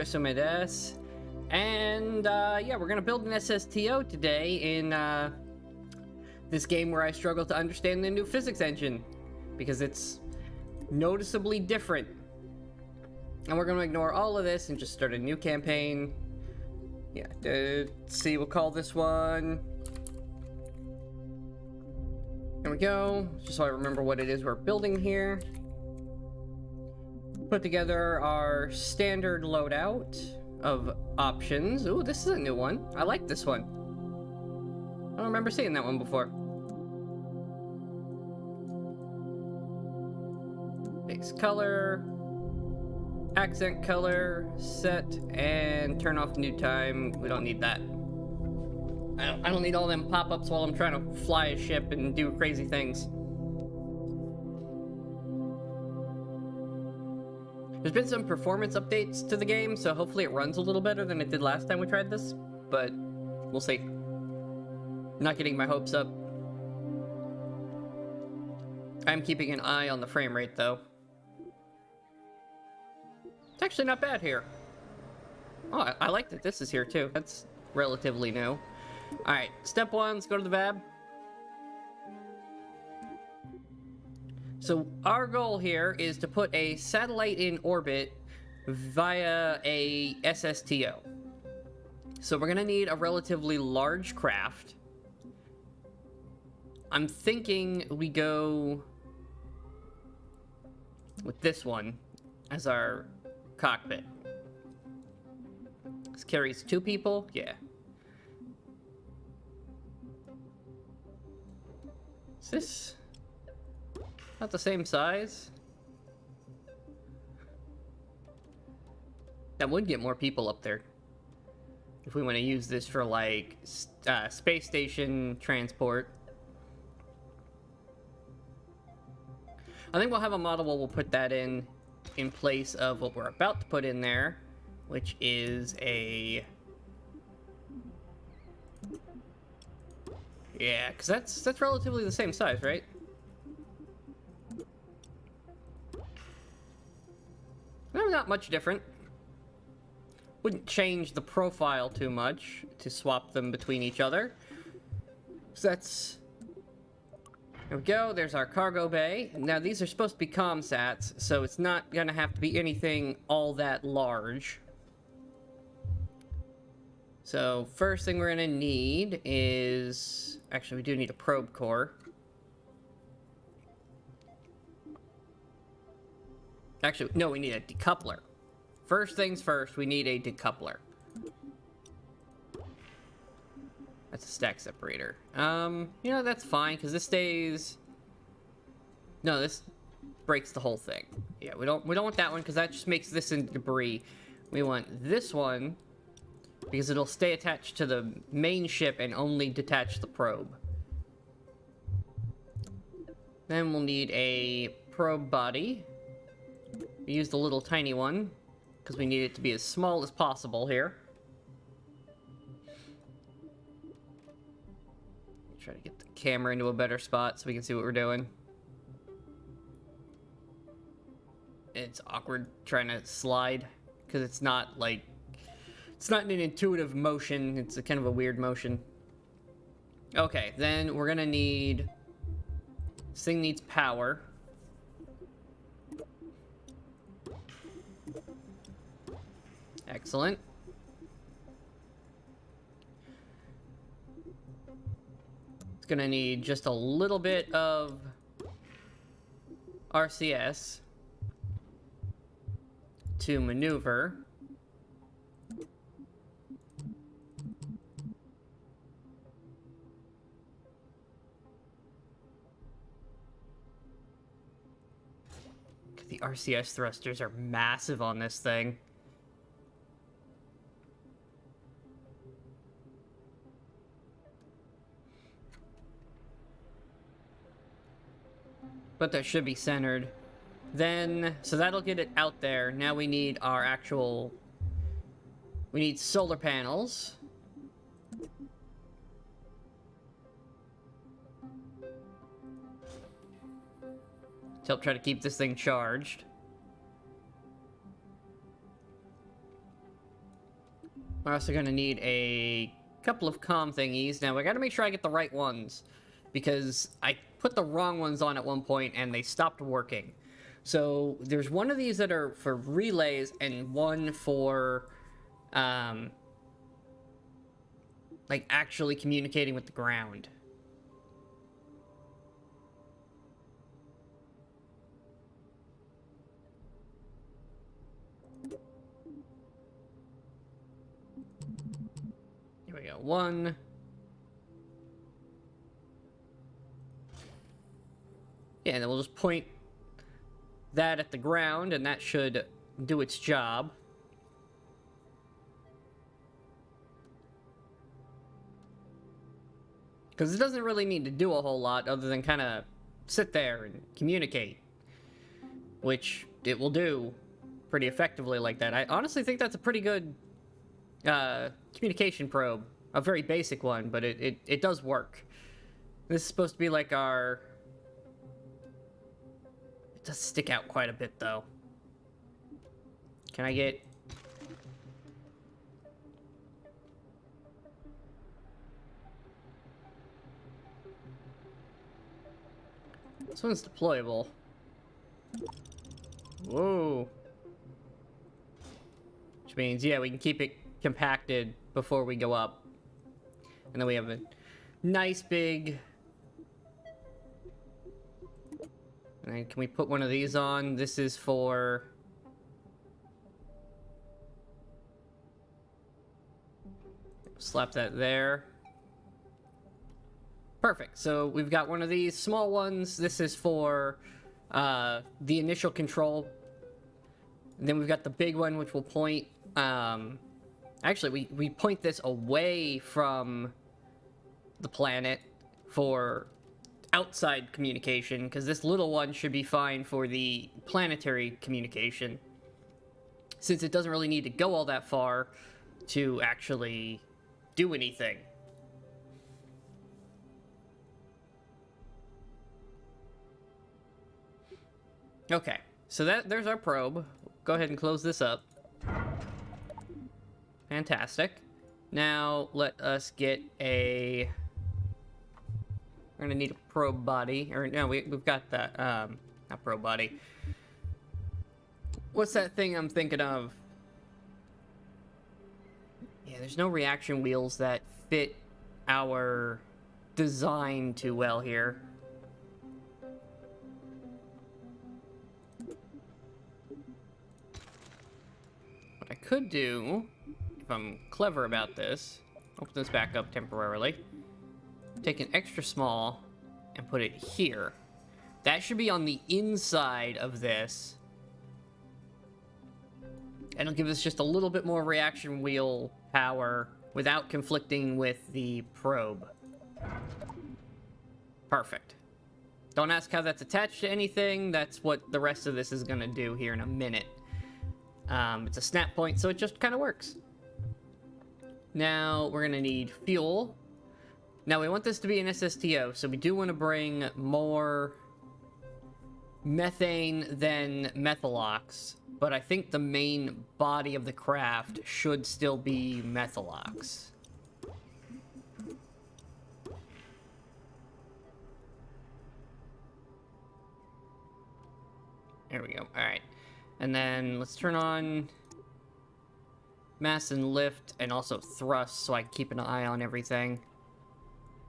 Shiro Tsume. And yeah, we're gonna build an SSTO today in this game where I struggle to understand the new physics engine because it's noticeably different. And we're gonna ignore all of this and just start a new campaign. Yeah, let's see, we'll call this one. There we go, just so I remember what it is we're building here. Put together our standard loadout of options. Ooh, this is a new one. I like this one. I don't remember seeing that one before. Base color, accent color, set, and turn off new time. We don't need that. I don't need all them pop-ups while I'm trying to fly a ship and do crazy things. There's been some performance updates to the game, so hopefully it runs a little better than it did last time we tried this, but we'll see. Not getting my hopes up. I'm keeping an eye on the frame rate, though. It's actually not bad here. Oh, I like that this is here, too. That's relatively new. Alright, step one, let's go to the VAB. So our goal here is to put a satellite in orbit via a SSTO. So we're going to need a relatively large craft. I'm thinking we go with this one as our cockpit. This carries 2 people? Yeah. Is this not the same size? That would get more people up there if we want to use this for like space station transport. I think we'll have a model where we'll put that in place of what we're about to put in there, which is a... Yeah, because that's relatively the same size, right? No, not much different. Wouldn't change the profile too much to swap them between each other. So that's... There we go, there's our cargo bay. Now these are supposed to be comsats, so it's not gonna have to be anything all that large. So first thing we're gonna need is... Actually, we do need a probe core. Actually, no, we need a decoupler. First things first, we need a decoupler. That's a stack separator. You know, that's fine, because this stays... No, this breaks the whole thing. Yeah, we don't want that one, because that just makes this into debris. We want this one, because it'll stay attached to the main ship and only detach the probe. Then we'll need a probe body. We use the little tiny one, because we need it to be as small as possible here. Try to get the camera into a better spot so we can see what we're doing. It's awkward trying to slide, because it's not like... It's not an intuitive motion, it's a kind of a weird motion. Okay, then we're gonna need... This thing needs power. Excellent. It's gonna need just a little bit of RCS to maneuver. The RCS thrusters are massive on this thing. But that should be centered. Then, so that'll get it out there. Now we need our actual... We need solar panels. To help try to keep this thing charged. We're also gonna need a couple of comm thingies. Now, I gotta make sure I get the right ones, because I put the wrong ones on at one point and they stopped working. So, there's one of these that are for relays and one for, like, actually communicating with the ground. Here we go. One. Yeah, and then we'll just point that at the ground, and that should do its job. Because it doesn't really need to do a whole lot other than kind of sit there and communicate. Which it will do pretty effectively like that. I honestly think that's a pretty good communication probe. A very basic one, but it does work. This is supposed to be like our... It does stick out quite a bit, though. Can I get... This one's deployable. Whoa. Which means, yeah, we can keep it compacted before we go up. And then we have a nice big... And then can we put one of these on? This is for... Slap that there. Perfect. So we've got one of these small ones. This is for the initial control. And then we've got the big one, which will point... Actually, we point this away from the planet for outside communication, because this little one should be fine for the planetary communication, since it doesn't really need to go all that far to actually do anything. Okay, so there's our probe. Go ahead and close this up. Fantastic. Now, let us get a... We're gonna need a probe body. Or, no, we've got that, not probe body. What's that thing I'm thinking of? Yeah, there's no reaction wheels that fit our design too well here. What I could do, if I'm clever about this, open this back up temporarily, take an extra small and put it here. That should be on the inside of this. And it'll give us just a little bit more reaction wheel power without conflicting with the probe. Perfect. Don't ask how that's attached to anything. That's what the rest of this is going to do here in a minute. It's a snap point, so it just kind of works. Now, we're going to need fuel. Now, we want this to be an SSTO, so we do want to bring more methane than methalox, but I think the main body of the craft should still be methalox. There we go. Alright. And then let's turn on mass and lift, and also thrust, so I can keep an eye on everything.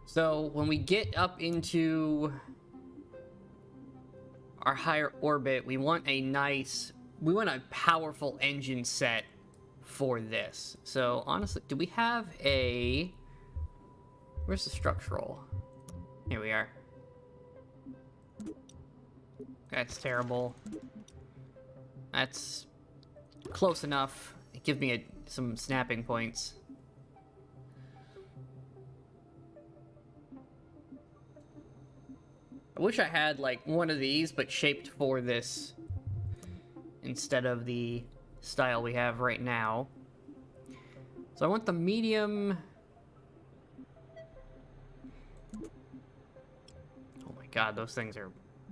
So when we get up into our higher orbit, we want a powerful engine set for this. So honestly, do we have a... Where's the structural? Here we are. That's terrible. That's close enough. It gives me some snapping points. I wish I had, like, one of these, but shaped for this instead of the style we have right now. So I want the medium... Oh my god, those things are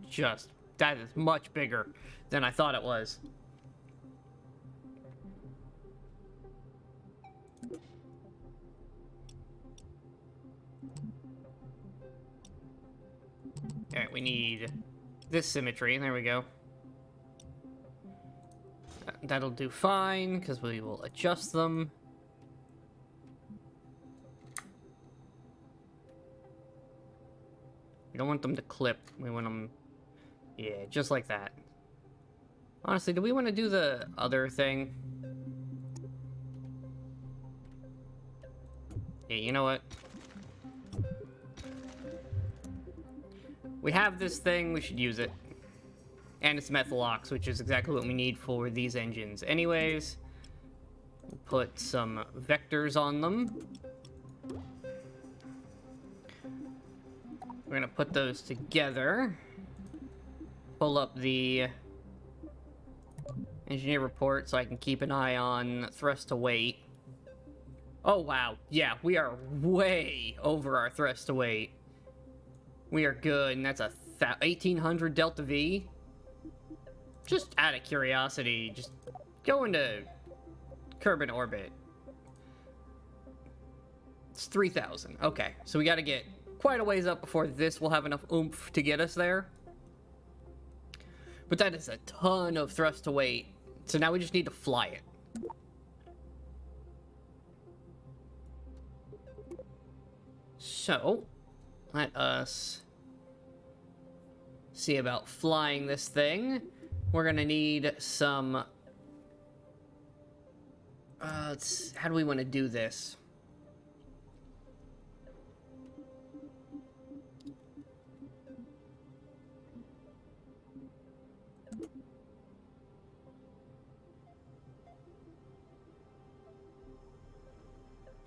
just... That is much bigger than I thought it was. Alright, we need this symmetry. There we go. That'll do fine, because we will adjust them. We don't want them to clip. We want them... Yeah, just like that. Honestly, do we want to do the other thing? Yeah, you know what? We have this thing, we should use it. And it's Methylox, which is exactly what we need for these engines. Anyways, we'll put some vectors on them. We're gonna put those together. Pull up the engineer report so I can keep an eye on thrust to weight. Oh wow, yeah, we are way over our thrust to weight. We are good, and that's a 1800 delta V. Just out of curiosity, just go into Kerbin orbit. It's 3000. Okay, so we got to get quite a ways up before this will have enough oomph to get us there. But that is a ton of thrust to weight. So now we just need to fly it. So, let us see about flying this thing. We're gonna need some... how do we want to do this?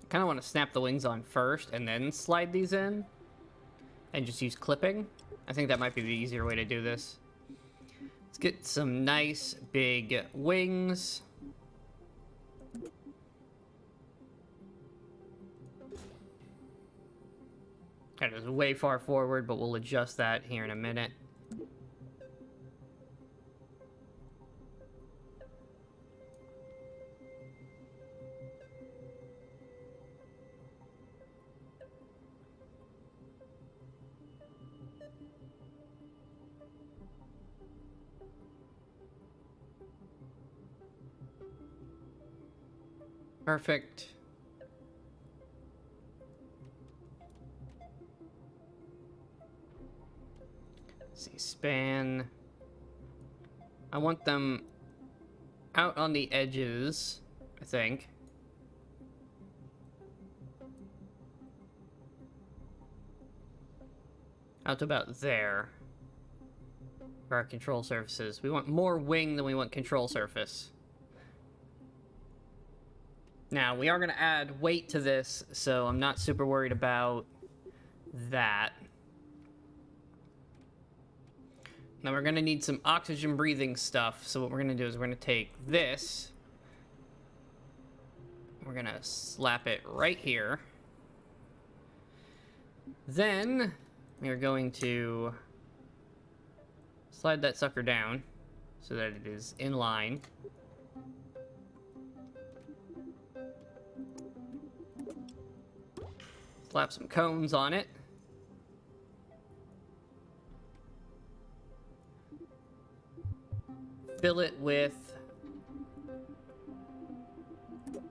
I kind of want to snap the wings on first and then slide these in and just use clipping. I think that might be the easier way to do this. Let's get some nice big wings. That is way far forward, but we'll adjust that here in a minute. Perfect. Let's see, span. I want them out on the edges, I think. Out to about there. For our control surfaces. We want more wing than we want control surface. Now, we are going to add weight to this, so I'm not super worried about that. Now, we're going to need some oxygen-breathing stuff, so what we're going to do is we're going to take this. We're going to slap it right here. Then, we are going to slide that sucker down so that it is in line. Slap some cones on it. Fill it with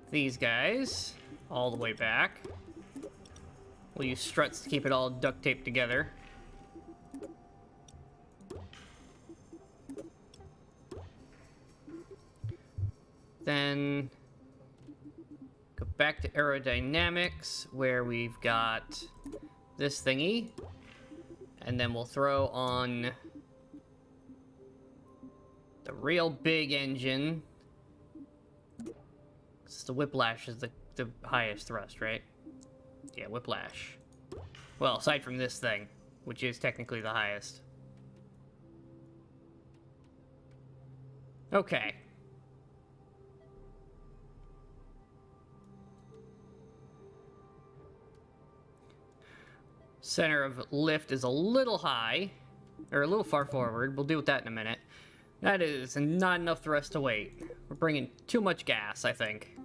these guys all the way back. We'll use struts to keep it all duct taped together. Then go back to aerodynamics, where we've got this thingy. And then we'll throw on the real big engine. Because the whiplash is the highest thrust, right? Yeah, whiplash. Well, aside from this thing, which is technically the highest. Okay. Center of lift is a little high, or a little far forward. We'll deal with that in a minute. That is not enough thrust to weight. We're bringing too much gas, I think.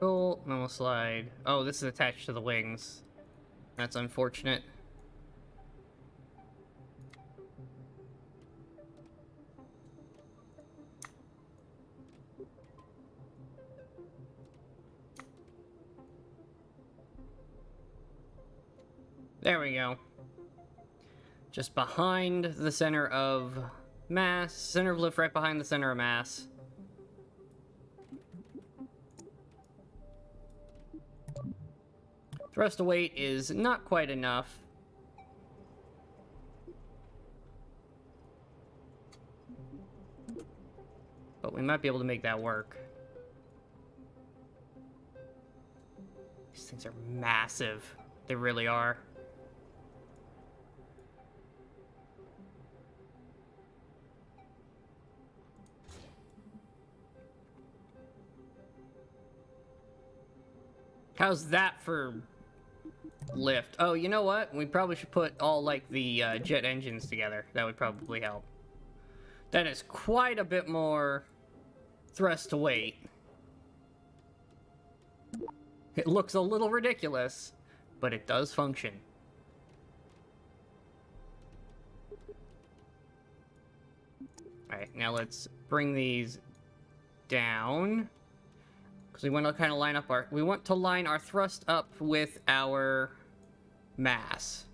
vertical, and then we'll slide. Oh, this is attached to the wings. That's unfortunate. There we go. Just behind the center of mass. Center of lift right behind the center of mass. Thrust to weight is not quite enough. But we might be able to make that work. These things are massive. They really are. How's that for lift? Oh, you know what? We probably should put all, like, the jet engines together. That would probably help. That is quite a bit more thrust to weight. It looks a little ridiculous, but it does function. Alright, now let's bring these down. Because we want to kind of line up our... We want to line our thrust up with our mass.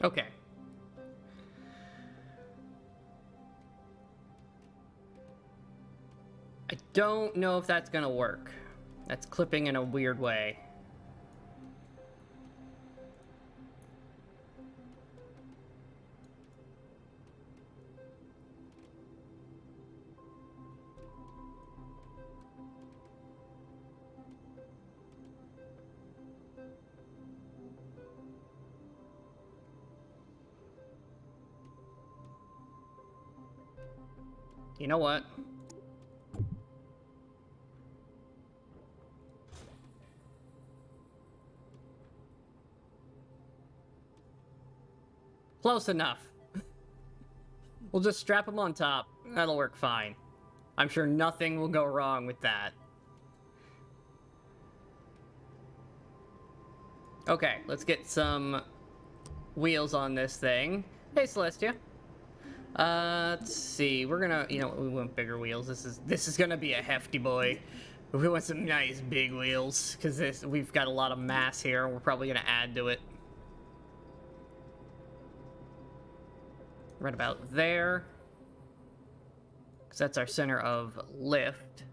Okay. I don't know if that's gonna work. That's clipping in a weird way. You know what? Close enough. We'll just strap them on top. That'll work fine. I'm sure nothing will go wrong with that. Okay, let's get some wheels on this thing. Hey, Celestia. Let's see. We're gonna, you know, we want bigger wheels. This is gonna be a hefty boy. We want some nice big wheels because we've got a lot of mass here, and we're probably gonna add to it. Right about there, because that's our center of lift.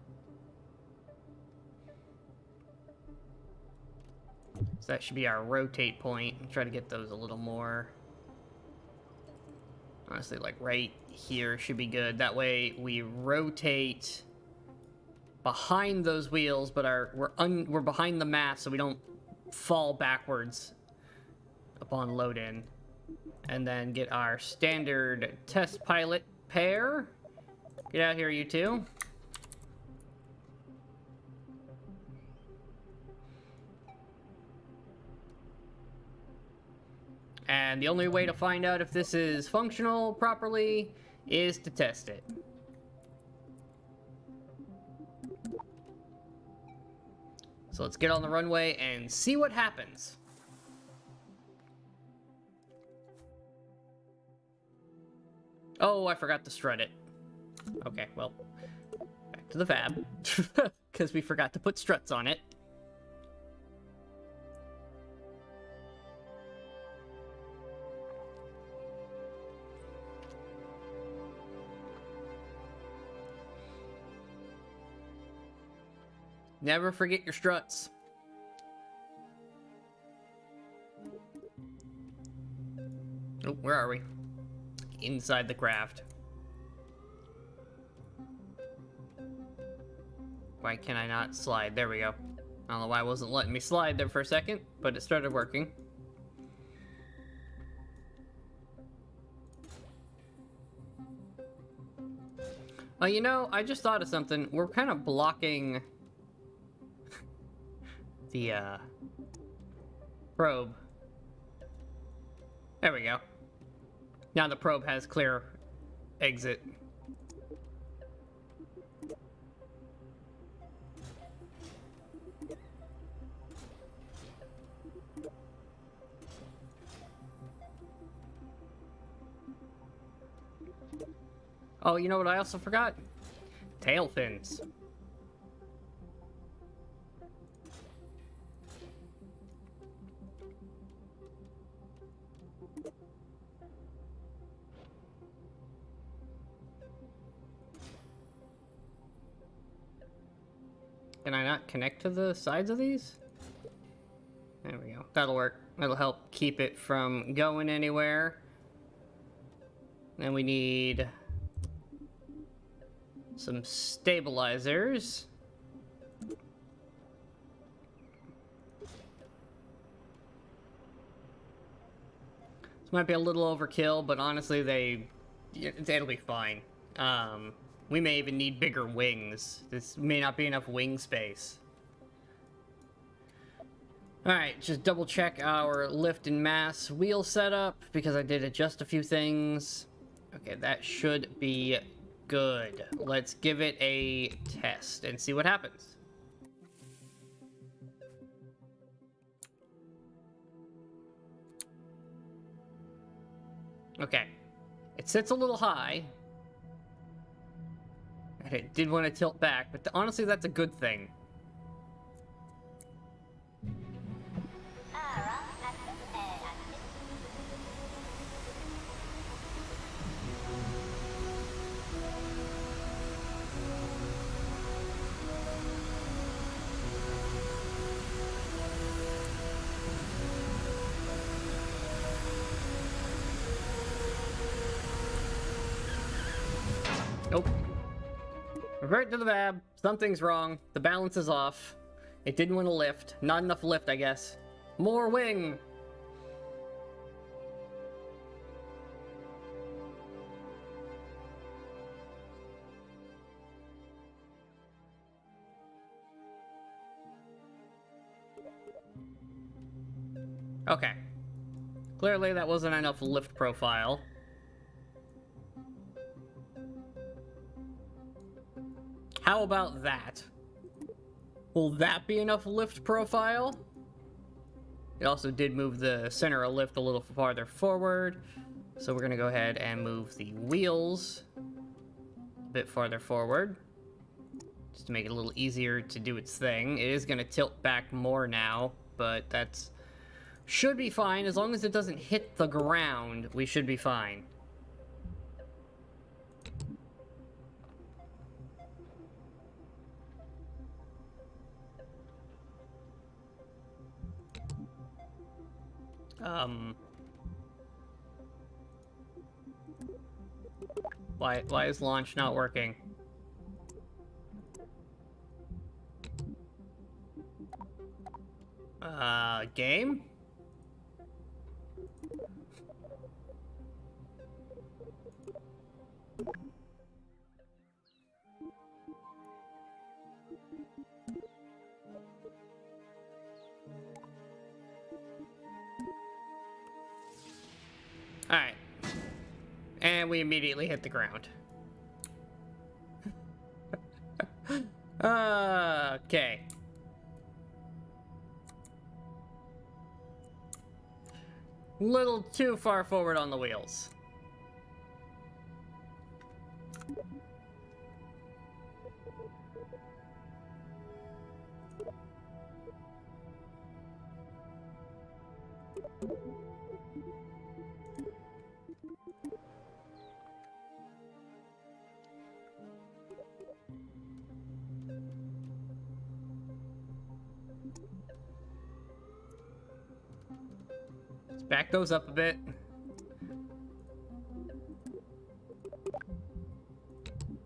So that should be our rotate point. Try to get those a little more. Honestly, like right here should be good. That way we rotate behind those wheels, but we're behind the mass, so we don't fall backwards upon load in. And then get our standard test pilot pair. Get out here, you two. And the only way to find out if this is functional properly is to test it. So let's get on the runway and see what happens. Oh, I forgot to strut it. Okay, well, back to the fab. Because we forgot to put struts on it. Never forget your struts. Oh, where are we? Inside the craft. Why can I not slide? There we go. I don't know why it wasn't letting me slide there for a second, but it started working. You know, I just thought of something. We're kind of blocking the probe. There we go. Now the probe has clear exit. Oh, you know what I also forgot? Tail fins. Can I not connect to the sides of these? There we go. That'll work. That'll help keep it from going anywhere. Then we need some stabilizers. This might be a little overkill, but honestly, it'll be fine. We may even need bigger wings. This may not be enough wing space. Alright, just double check our lift and mass wheel setup, because I did adjust a few things. Okay, that should be good. Let's give it a test and see what happens. Okay, it sits a little high. And it did want to tilt back, but honestly, that's a good thing. Nope. Revert to the VAB. Something's wrong. The balance is off. It didn't want to lift. Not enough lift, I guess. More wing! Okay. Clearly that wasn't enough lift profile. How about that? Will that be enough lift profile? It also did move the center of lift a little farther forward. So we're gonna go ahead and move the wheels a bit farther forward, just to make it a little easier to do its thing. It is gonna tilt back more now, but that's should be fine. As long as it doesn't hit the ground, we should be fine. Why is launch not working? Game? Alright. And we immediately hit the ground. Okay. Little too far forward on the wheels. Let's back those up a bit.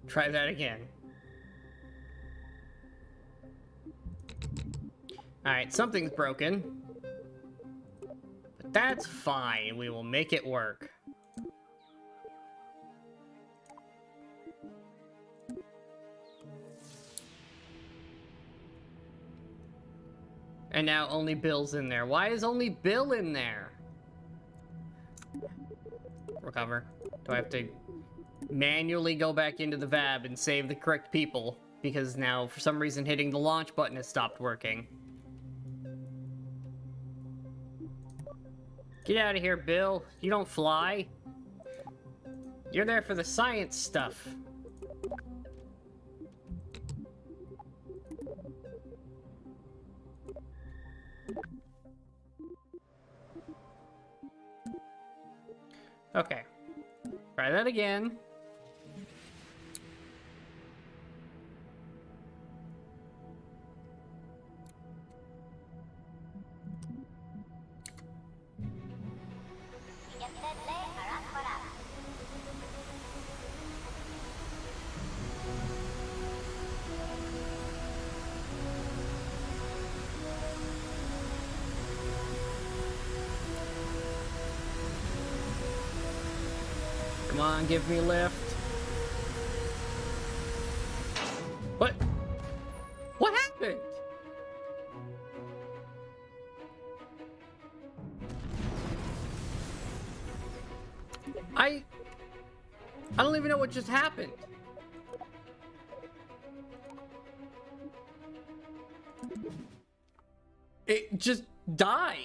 Try that again. Alright, something's broken. But that's fine. We will make it work. And now only Bill's in there. Why is only Bill in there? Recover. Do I have to manually go back into the VAB and save the correct people? Because now, for some reason, hitting the launch button has stopped working. Get out of here, Bill. You don't fly. You're there for the science stuff. Okay. Try that again. Come on, give me a lift. What? What happened? I don't even know what just happened. It just died.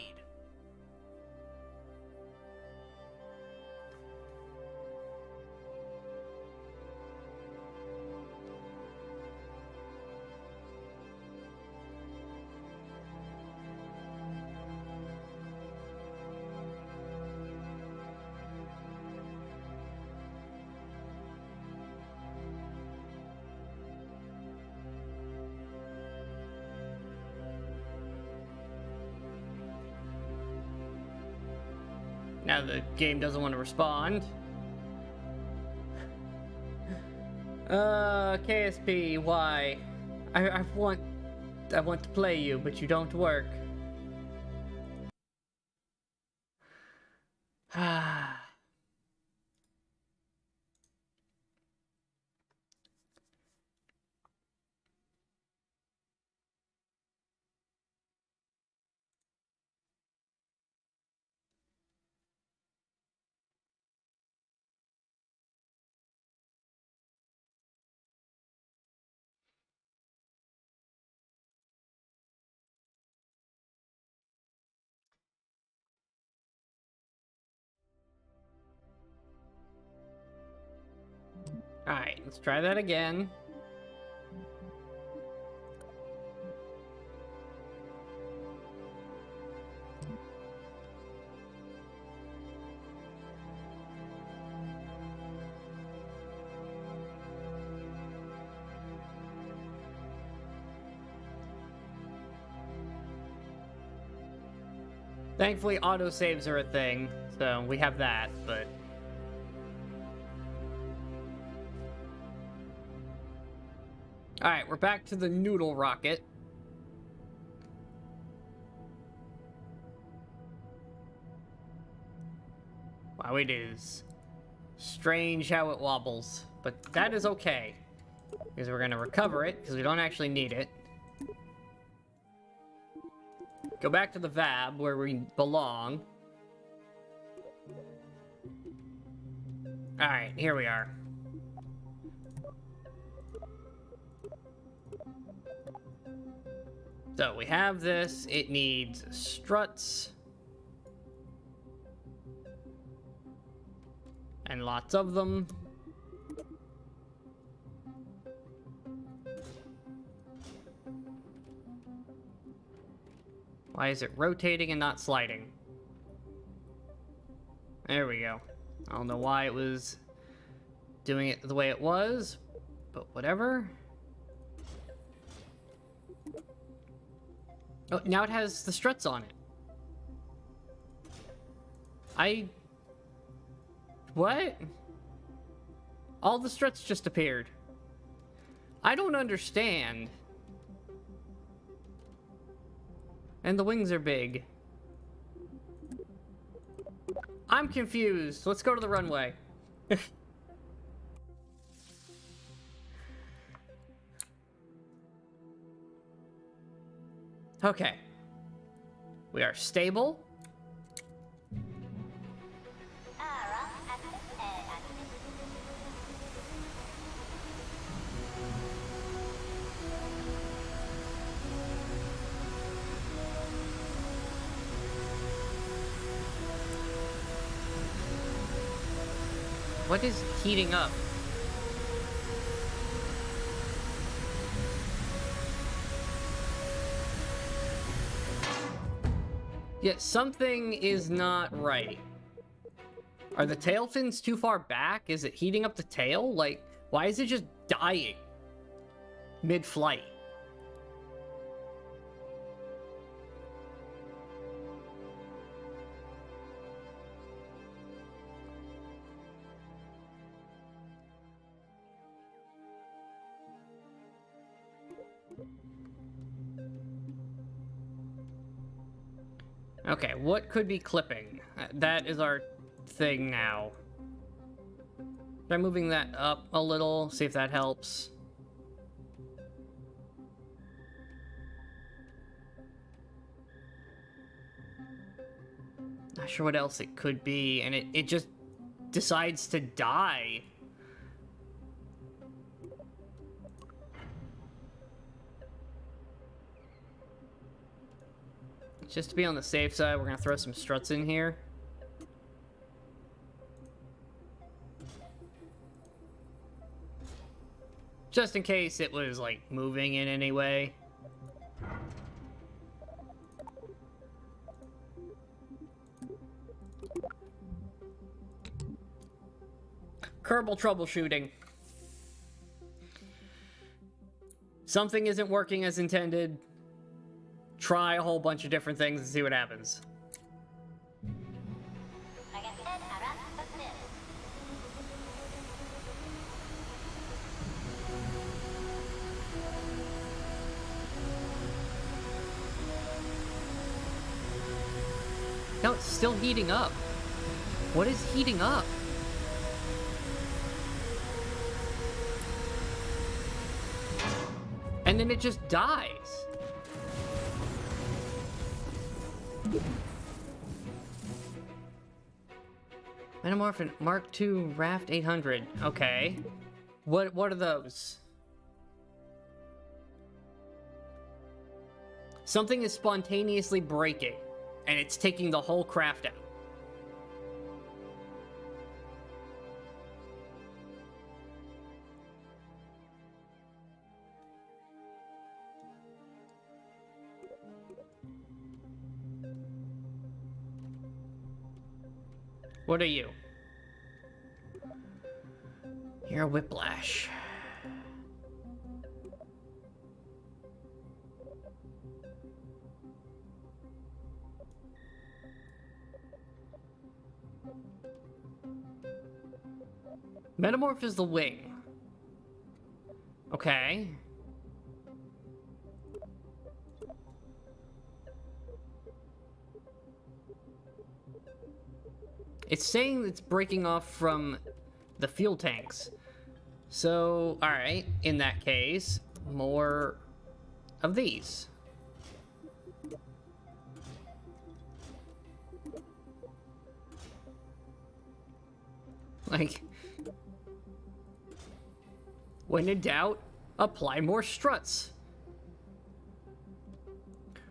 Now the game doesn't want to respond. KSP, why? I want to play you, but you don't work. Alright, let's try that again. Thankfully, autosaves are a thing, so we have that, but... Alright, we're back to the noodle rocket. Wow, it is strange how it wobbles, but that is okay. Because we're gonna recover it, because we don't actually need it. Go back to the VAB, where we belong. Alright, here we are. So, we have this. It needs struts. And lots of them. Why is it rotating and not sliding? There we go. I don't know why it was doing it the way it was, but whatever. Oh, now it has the struts on it. What? All the struts just appeared. I don't understand. And the wings are big. I'm confused. Let's go to the runway. Okay. We are stable. What is heating up? Yeah, something is not right. Are the tail fins too far back? Is it heating up the tail? Like, why is it just dying mid-flight? Okay, what could be clipping? That is our thing now. Try moving that up a little, see if that helps. Not sure what else it could be, and it just decides to die. Just to be on the safe side, we're gonna throw some struts in here. Just in case it was, like, moving in any way. Kerbal troubleshooting. Something isn't working as intended. Try a whole bunch of different things and see what happens. No, it's still heating up. What is heating up? And then it just dies. Metamorphin Mark II Raft 800. Okay. What are those? Something is spontaneously breaking, and it's taking the whole craft out. What are you? You're a whiplash. Metamorph is the wing. Okay. It's saying it's breaking off from the fuel tanks. So, alright, in that case, more of these. Like, when in doubt, apply more struts.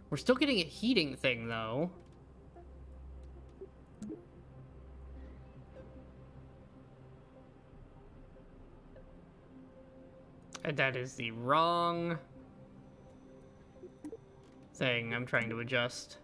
We're still getting a heating thing, though. And that is the wrong thing I'm trying to adjust.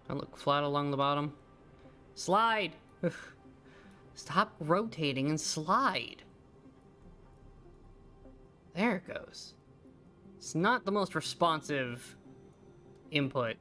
I look flat along the bottom. Slide! Stop rotating and slide. There it goes. It's not the most responsive input.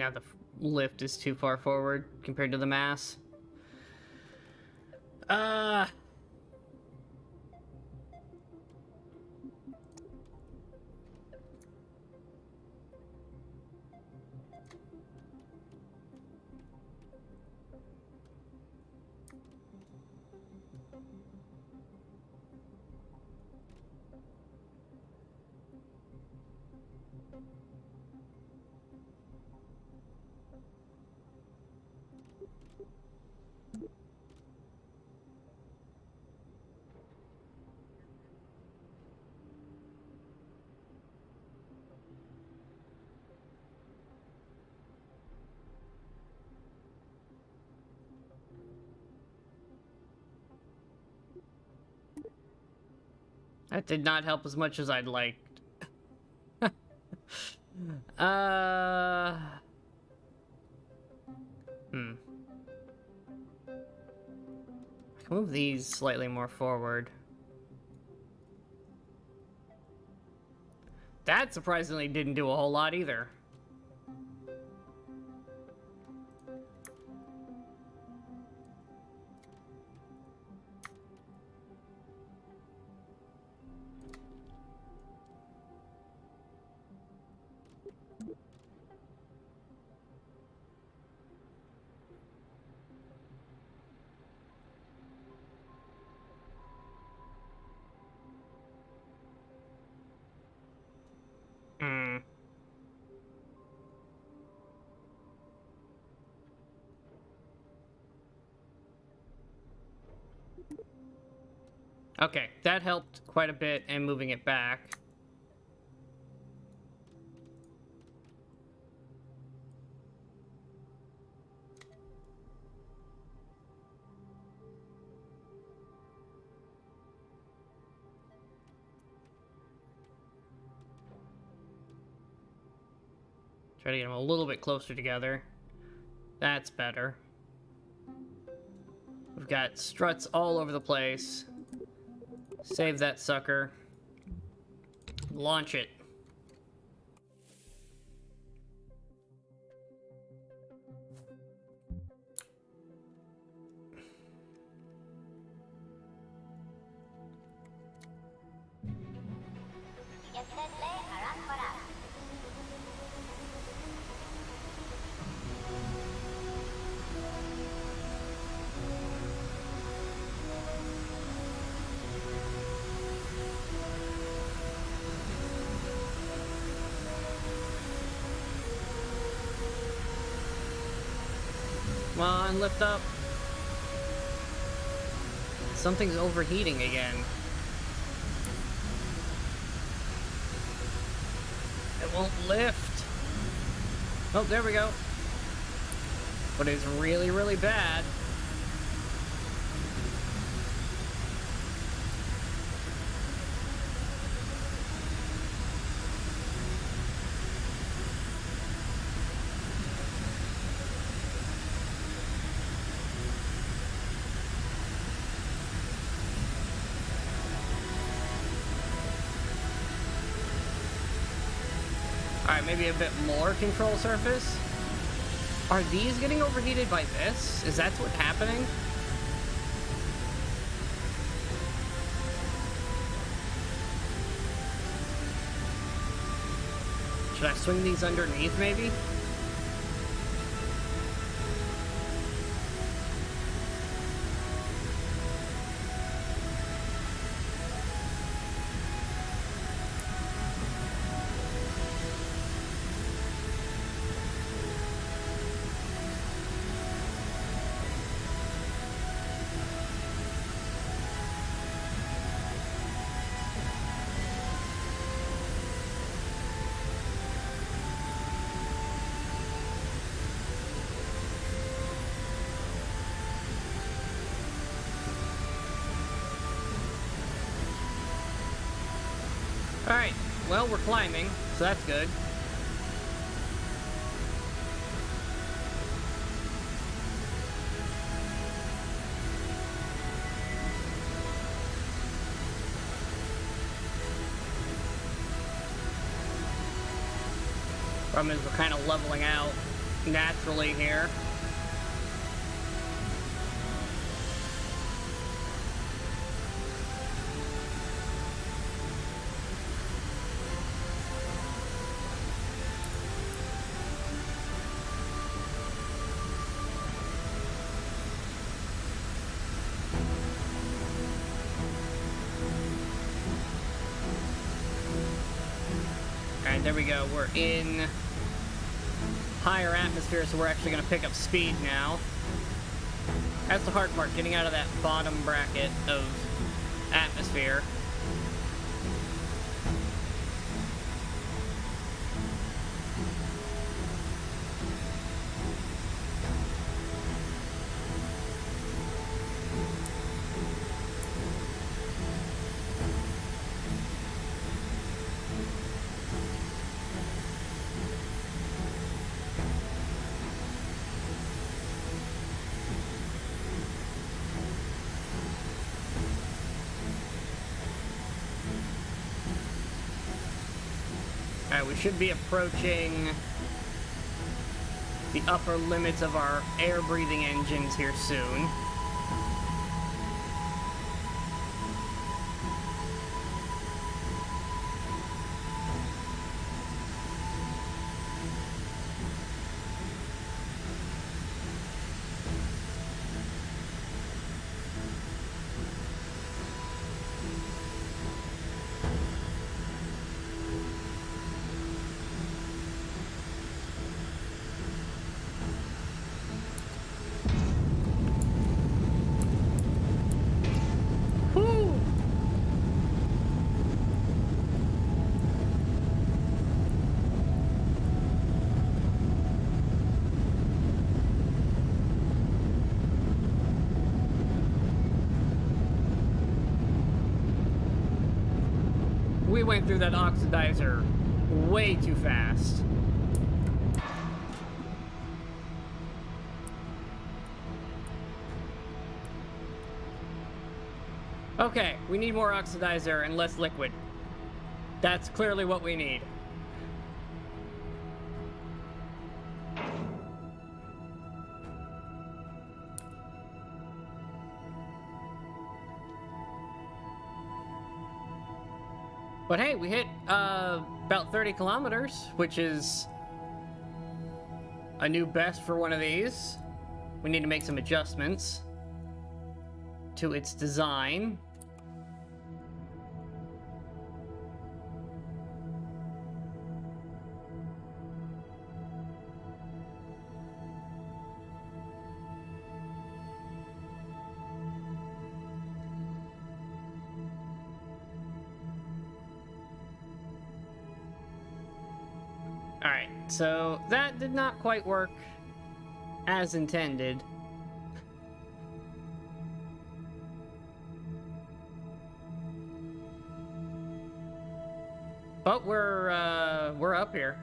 now the lift is too far forward compared to the mass. That did not help as much as I'd liked. I can move these slightly more forward. That surprisingly didn't do a whole lot either. Okay, that helped quite a bit in moving it back. Try to get them a little bit closer together. That's better. We've got struts all over the place. Save that sucker. Launch it. Come on, lift up. Something's overheating again. It won't lift. Oh, there we go. But it's really, really bad. Alright, maybe a bit more control surface. Are these getting overheated by this? Is that what's happening? Should I swing these underneath, maybe? Alright, well, we're climbing, so that's good. Problem is we're kind of leveling out. naturally here. Alright, there we go. We're in higher atmosphere, so we're actually going to pick up speed now. That's the hard part, getting out of that bottom bracket of atmosphere. Alright, we should be approaching the upper limits of our air-breathing engines here soon. We went through that oxidizer way too fast. Okay, we need more oxidizer and less liquid. That's clearly what we need. But hey, we hit about 30 kilometers, which is a new best for one of these. We need to make some adjustments to its design. Alright, so that did not quite work as intended. But we're up here.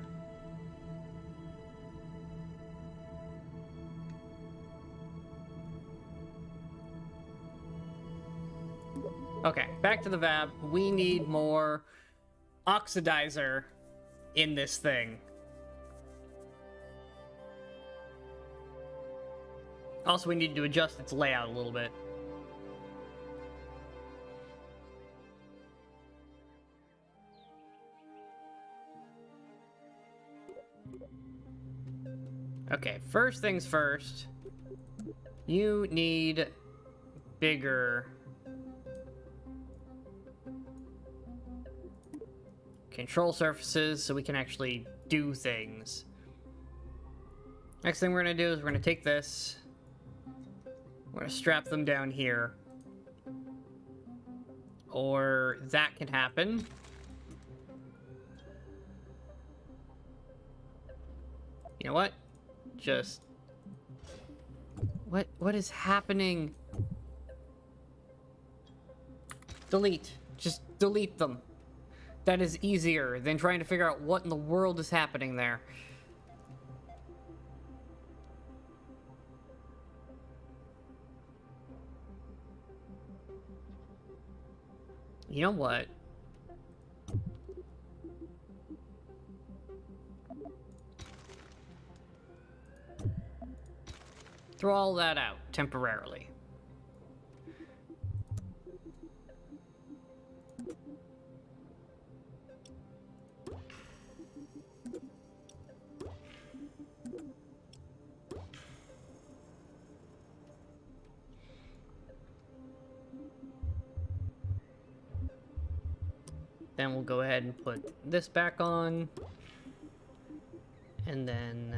Okay, back to the VAB. We need more oxidizer in this thing. Also, we need to adjust its layout a little bit. Okay, first things first. You need bigger control surfaces so we can actually do things. Next thing we're gonna do is we're gonna take this. We're gonna strap them down here. Or that can happen. You know what? Just... What is happening? Delete. Just delete them. That is easier than trying to figure out what in the world is happening there. You know what? throw all that out temporarily. Then we'll go ahead and put this back on. And then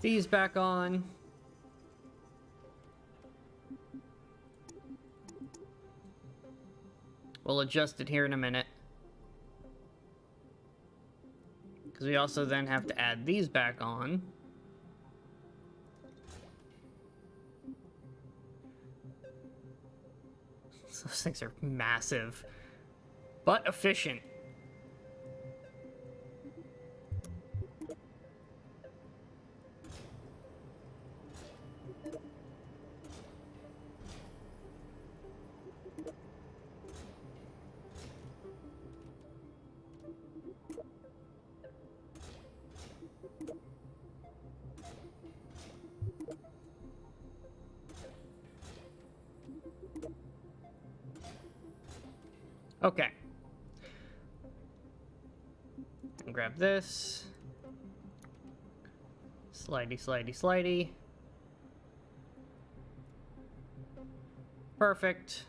these back on. We'll adjust it here in a minute. Because we also then have to add these back on. Those things are massive, but efficient. Okay. And grab this. Slidey, slidey, slidey. Perfect.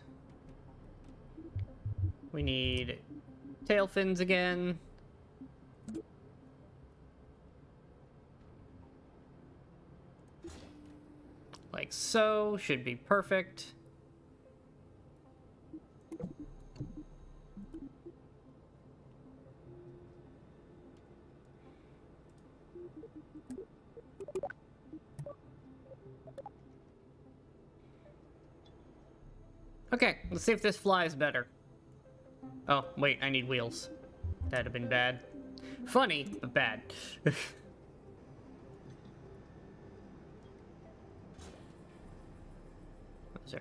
We need tail fins again. Like so. Should be perfect. Okay, let's see if this flies better. Oh, wait, I need wheels. That'd have been bad. Funny, but bad. Those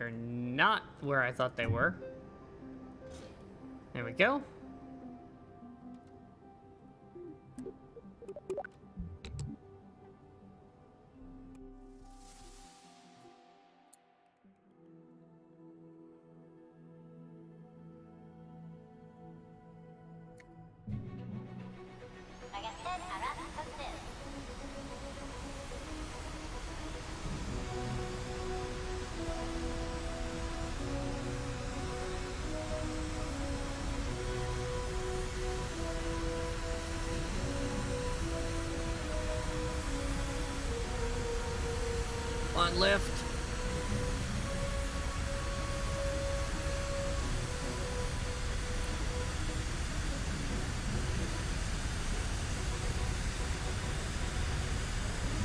are not where I thought they were. There we go. On lift.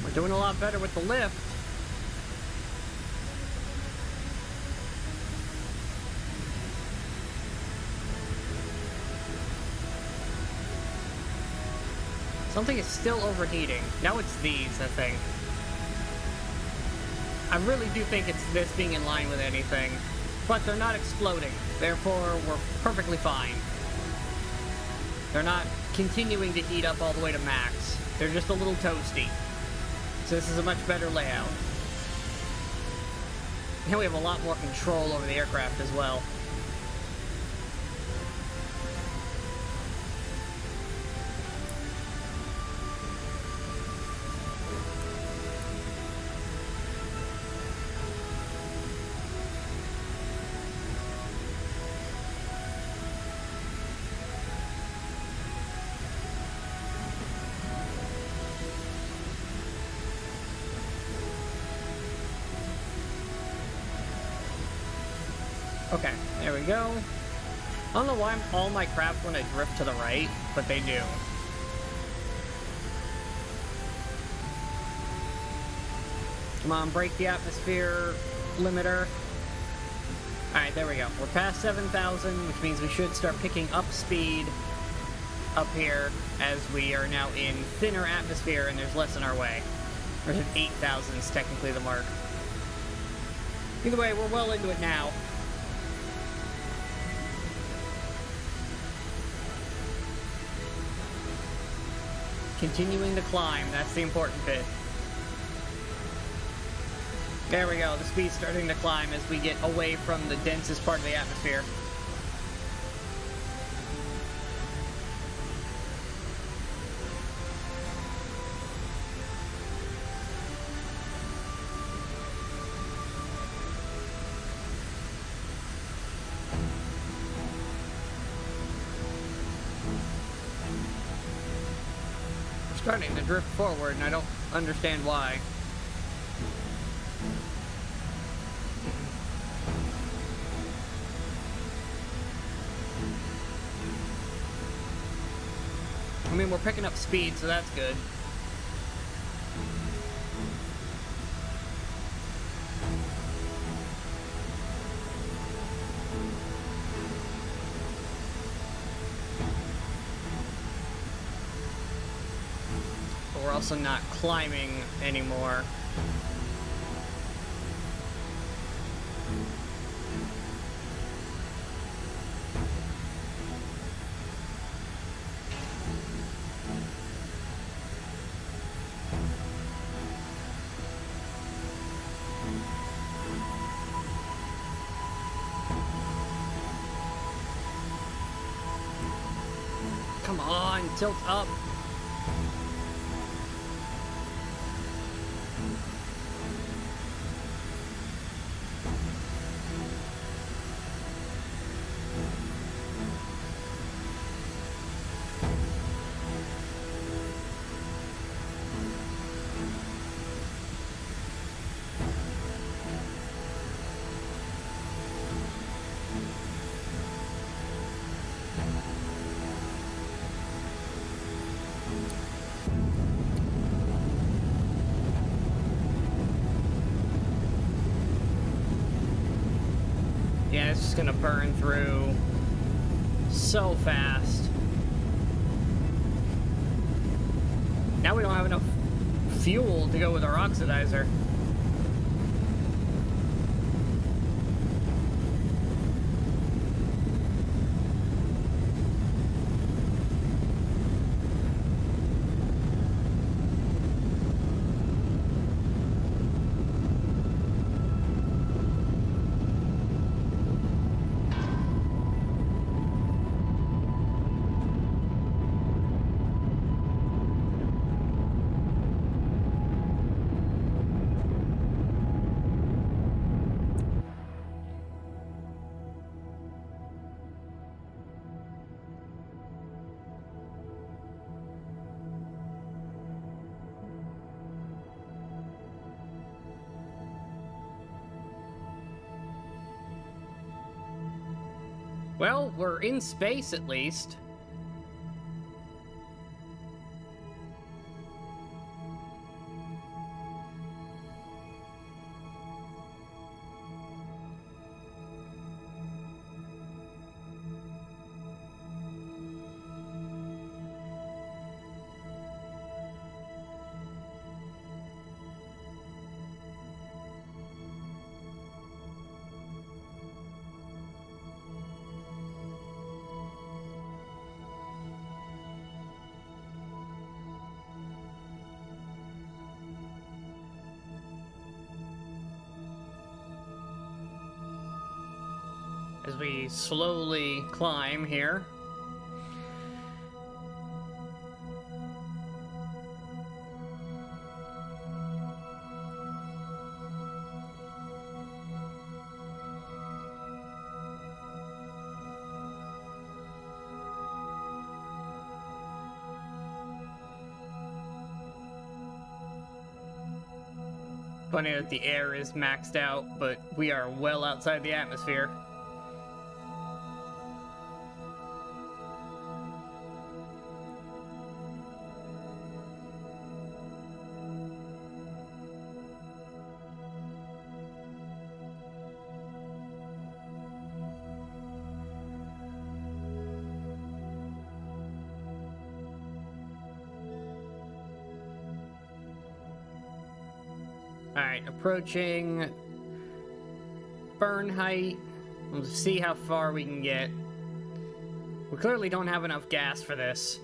We're doing a lot better with the lift. Something is still overheating. Now it's these, I think. I really do think it's this being in line with anything. But they're not exploding. Therefore, we're perfectly fine. They're not continuing to heat up all the way to max. They're just a little toasty. So this is a much better layout. Now we have a lot more control over the aircraft as well. Okay, there we go. I don't know why all my craft want to drift to the right, but they do. Come on, break the atmosphere limiter. Alright, there we go. We're past 7,000, which means we should start picking up speed up here as we are now in thinner atmosphere and there's less in our way. Or 8,000 is technically the mark. Either way, we're well into it now. continuing to climb. That's the important bit. There we go. The speed's starting to climb as we get away from the densest part of the atmosphere. Starting to drift forward, and I don't understand why. I mean, we're picking up speed, so that's good. But we're also not climbing anymore. Come on, tilt up. Yeah, it's just gonna burn through so fast. Now we don't have enough fuel to go with our oxidizer. Well, we're in space at least. As we slowly climb here. Funny that the air is maxed out, but we are well outside the atmosphere. Alright, approaching burn height. We'll see how far we can get. We clearly don't have enough gas for this.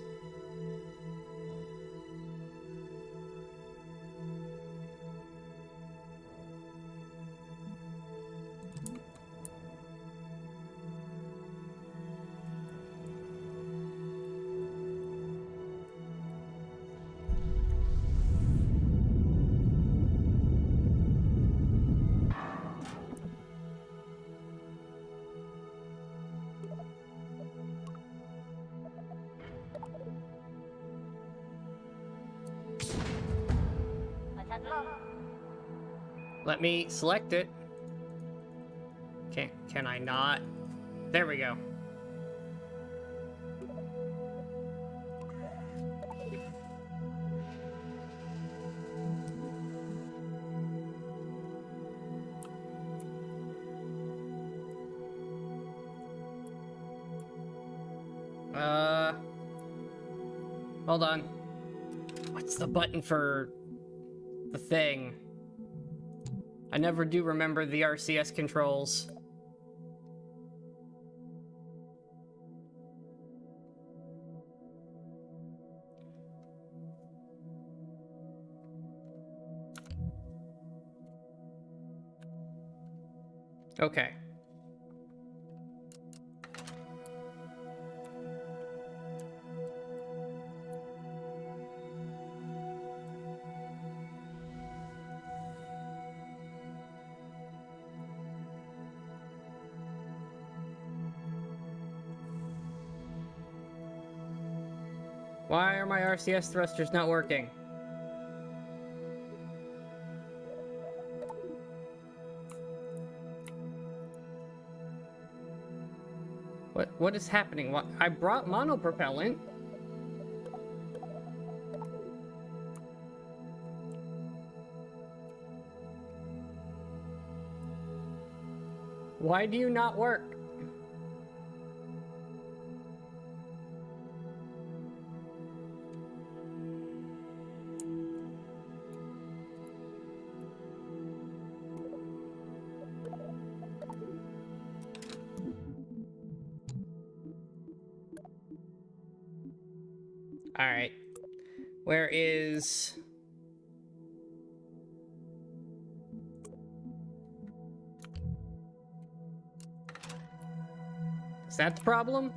Let me select it. Can I not? There we go. Hold on. What's the button for the thing? I never do remember the RCS controls. Okay. Why are my RCS thrusters not working? What is happening? What? I brought monopropellant. Why do you not work? All right. Where is... Is that the problem?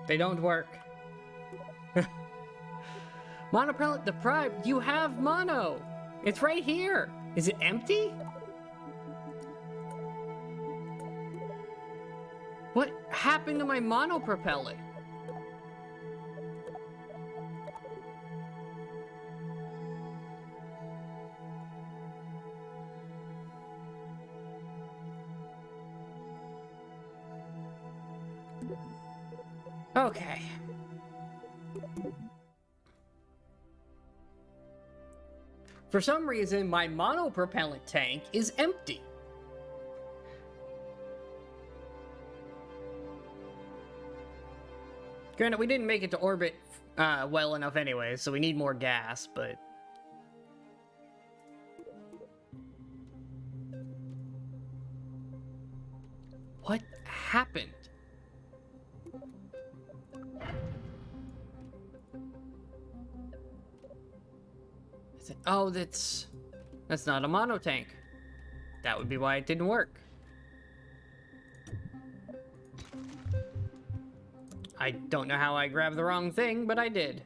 They don't work. Monopropellant deprived. You have mono. It's right here. Is it empty? What happened to my monopropellant? Okay. For some reason, my monopropellant tank is empty. Granted, we didn't make it to orbit well enough anyway, so we need more gas, but... What happened? Oh, that's not a mono tank. That would be why it didn't work. I don't know how I grabbed the wrong thing, but I did.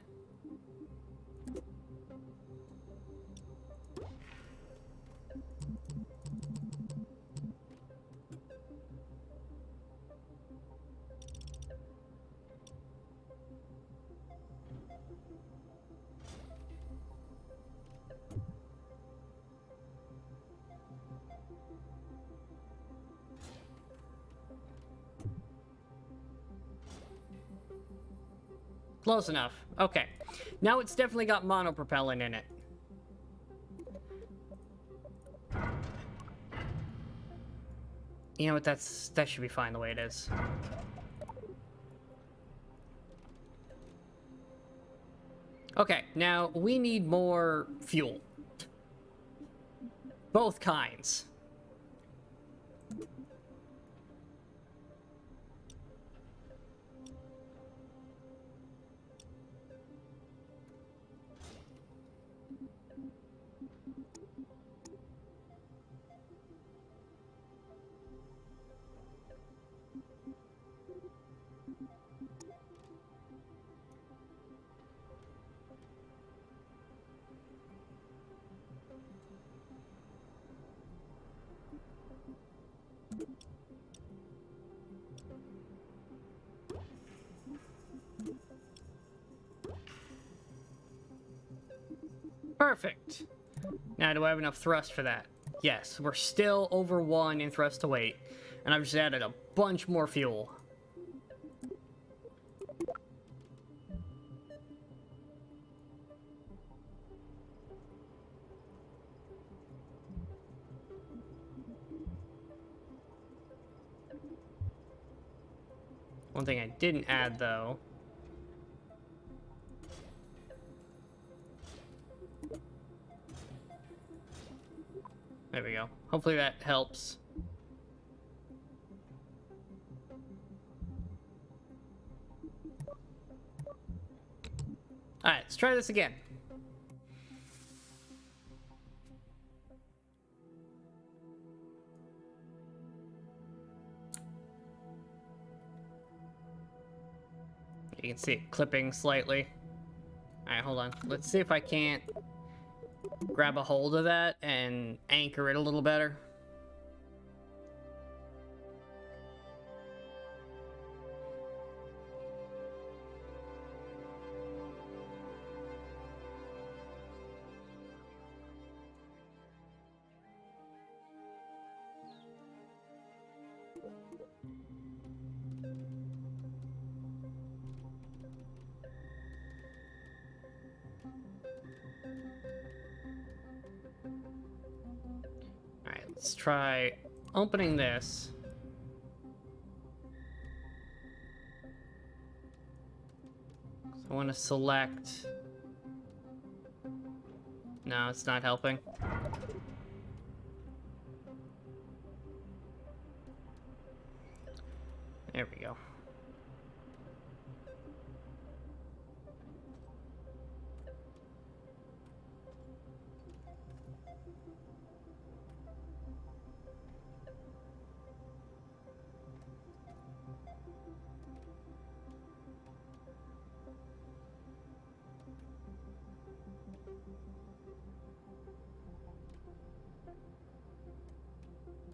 Close enough. Okay. Now it's definitely got monopropellant in it. You know what, that should be fine the way it is. Okay, now we need more fuel. Both kinds. Perfect. Now, do I have enough thrust for that? Yes, we're still over 1 in thrust to weight. And I've just added a bunch more fuel. One thing I didn't add, though... There we go. Hopefully that helps. Alright, let's try this again. You can see it clipping slightly. Alright, hold on. Let's see if I can't grab a hold of that and anchor it a little better. Let's try opening this. So I want to select... No, it's not helping. There we go.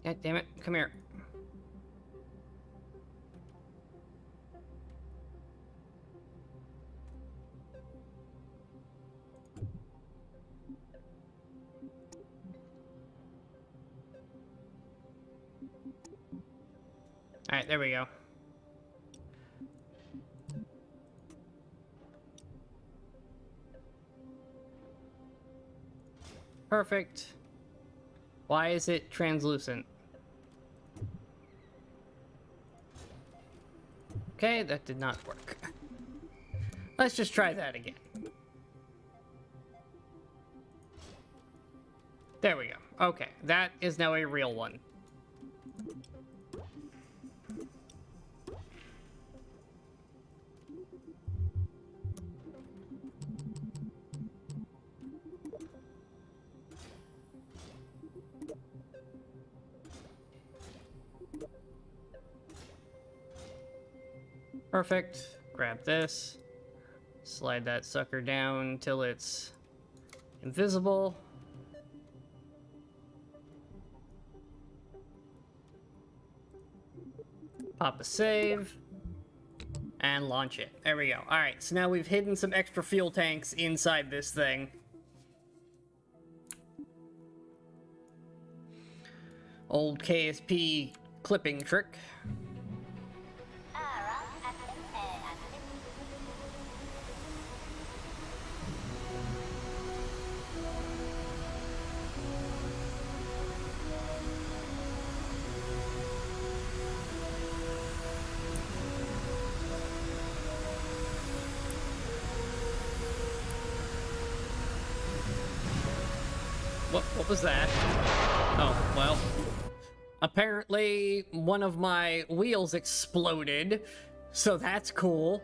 God damn it, come here. Alright, there we go. Perfect. Why is it translucent? Okay, that did not work. Let's just try that again. There we go. Okay, that is now a real one. Perfect. Grab this. Slide that sucker down till it's invisible. Pop a save. And launch it. There we go. Alright, so now we've hidden some extra fuel tanks inside this thing. Old KSP clipping trick. What was that? Oh, well. Apparently, one of my wheels exploded, so that's cool.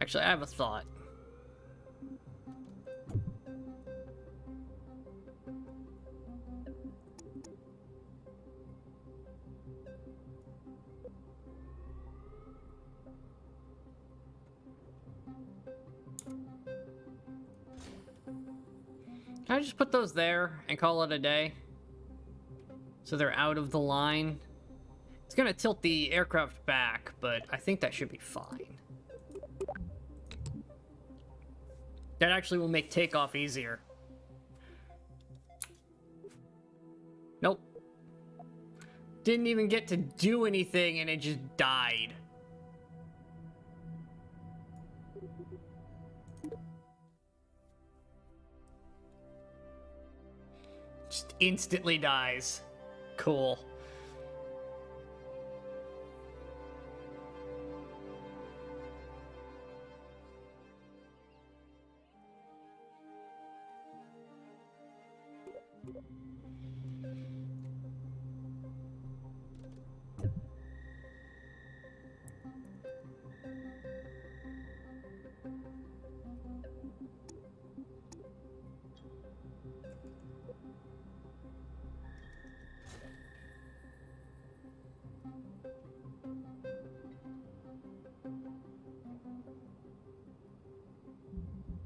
Actually, I have a thought. Can I just put those there and call it a day? So they're out of the line. It's gonna tilt the aircraft back, but I think that should be fine. That actually will make takeoff easier. Nope. Didn't even get to do anything and it just died. Just instantly dies. Cool.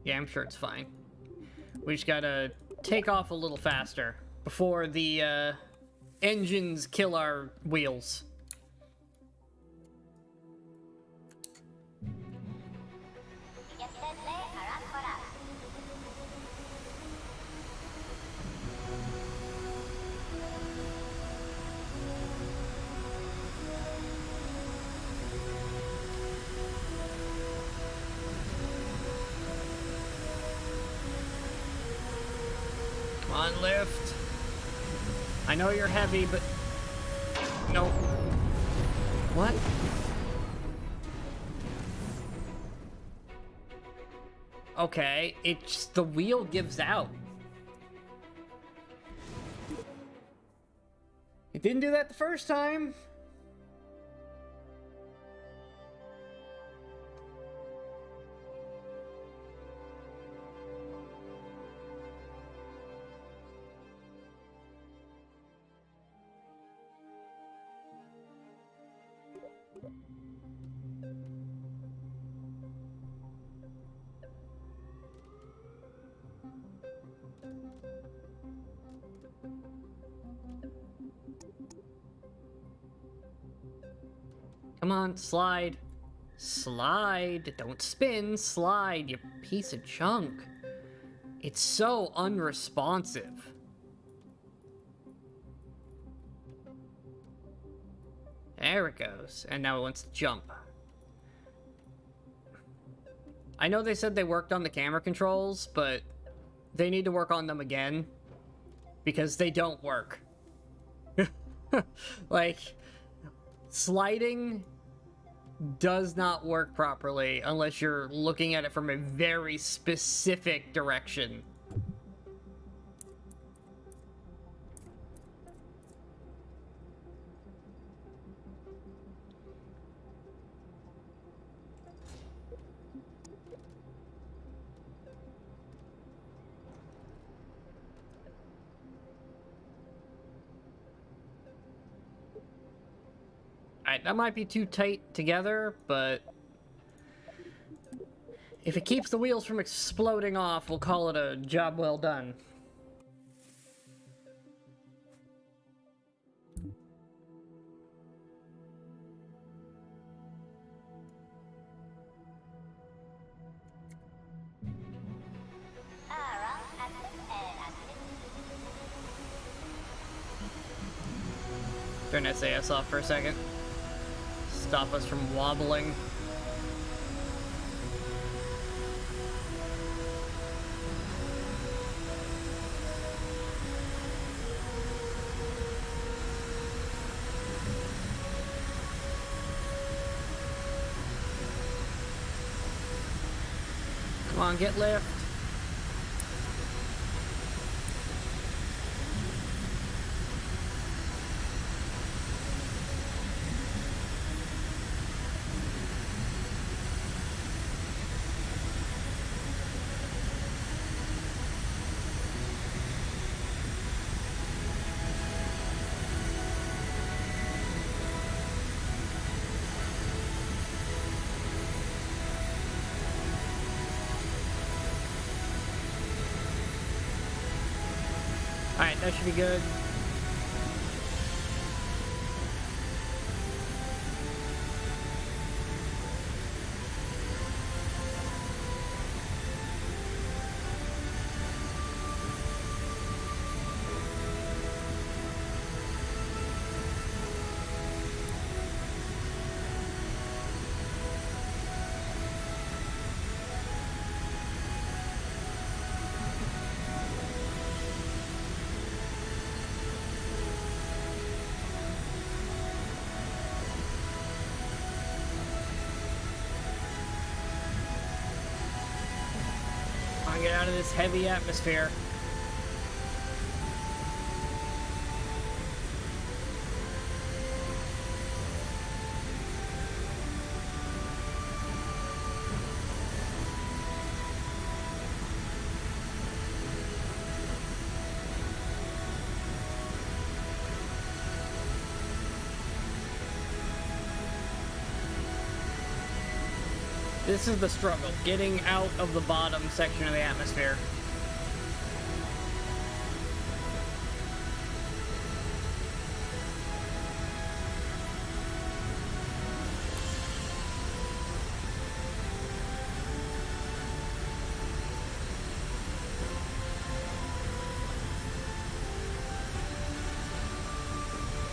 Yeah, I'm sure it's fine. We just gotta take off a little faster before the engines kill our wheels. Come on, lift. I know you're heavy, but... No. What? Okay, it's... the wheel gives out. It didn't do that the first time. Come on, slide. Slide. Don't spin. Slide, you piece of junk. It's so unresponsive. There it goes. And now it wants to jump. I know they said they worked on the camera controls, but they need to work on them again. Because they don't work. Like, sliding does not work properly unless you're looking at it from a very specific direction. Alright, that might be too tight together, but if it keeps the wheels from exploding off, we'll call it a job well done. Turn SAS off for a second. Stop us from wobbling. Come on, get lift. That should be good. Get out of this heavy atmosphere. This is the struggle, getting out of the bottom section of the atmosphere.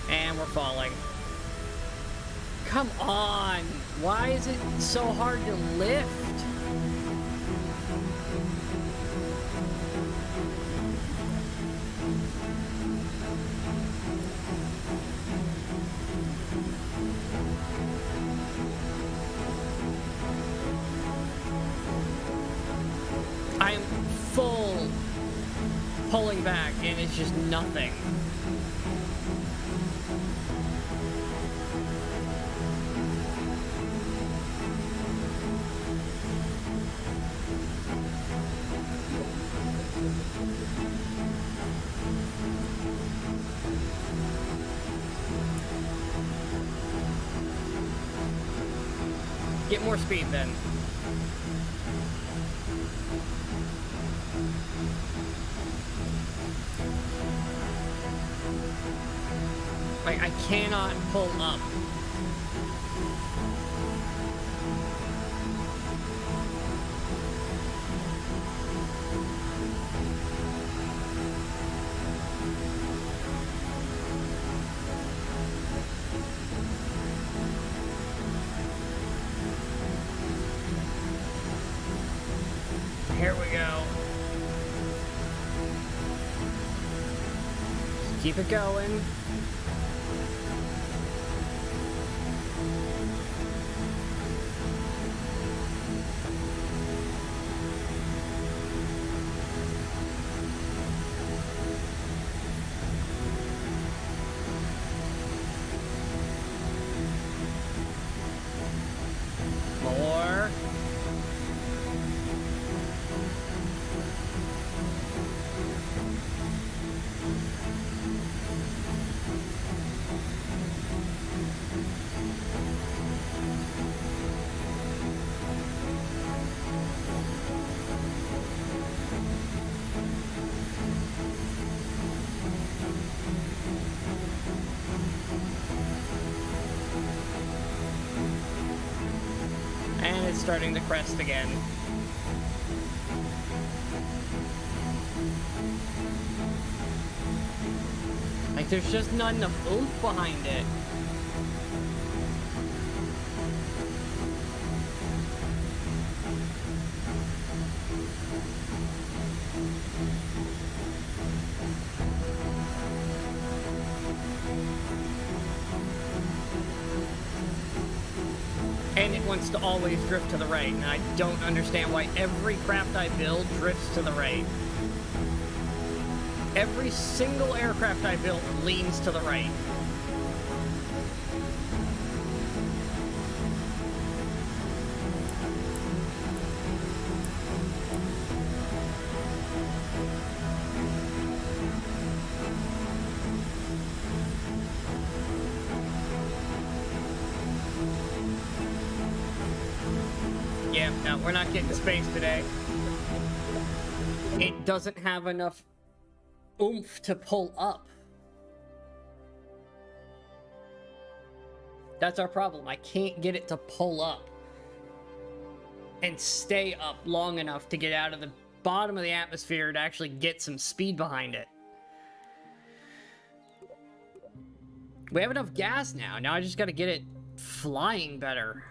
And we're falling. Come on! Why is it so hard to lift? I am full pulling back and it's just nothing. Get more speed then. Like, I cannot pull up. Here we go. Just keep it going. More. And it's starting to crest again. Like, there's just not enough oomph behind it. And it wants to always drift to the right, and I don't understand why every craft I build drifts to the right. Every single aircraft I built leans to the right. Yeah, no, we're not getting to space today. It doesn't have enough oomph to pull up. That's our problem. I can't get it to pull up and stay up long enough to get out of the bottom of the atmosphere to actually get some speed behind it. We have enough gas now. Now I just gotta get it flying better.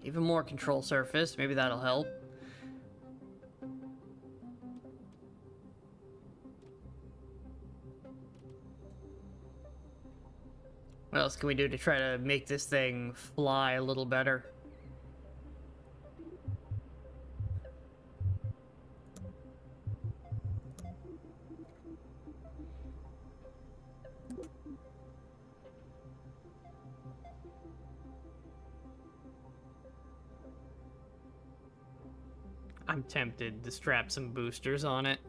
Even more control surface. Maybe that'll help. What else can we do to try to make this thing fly a little better? I'm tempted to strap some boosters on it.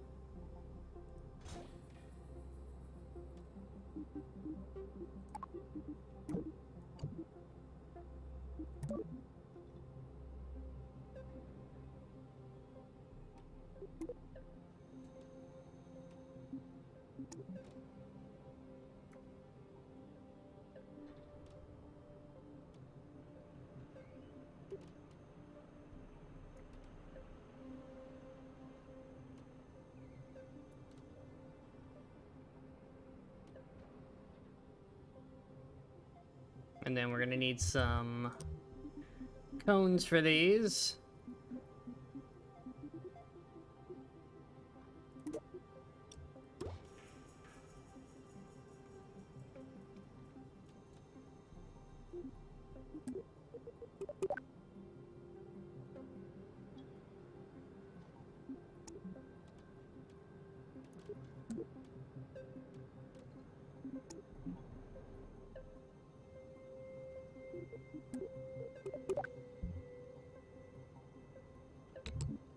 And then we're gonna need some cones for these.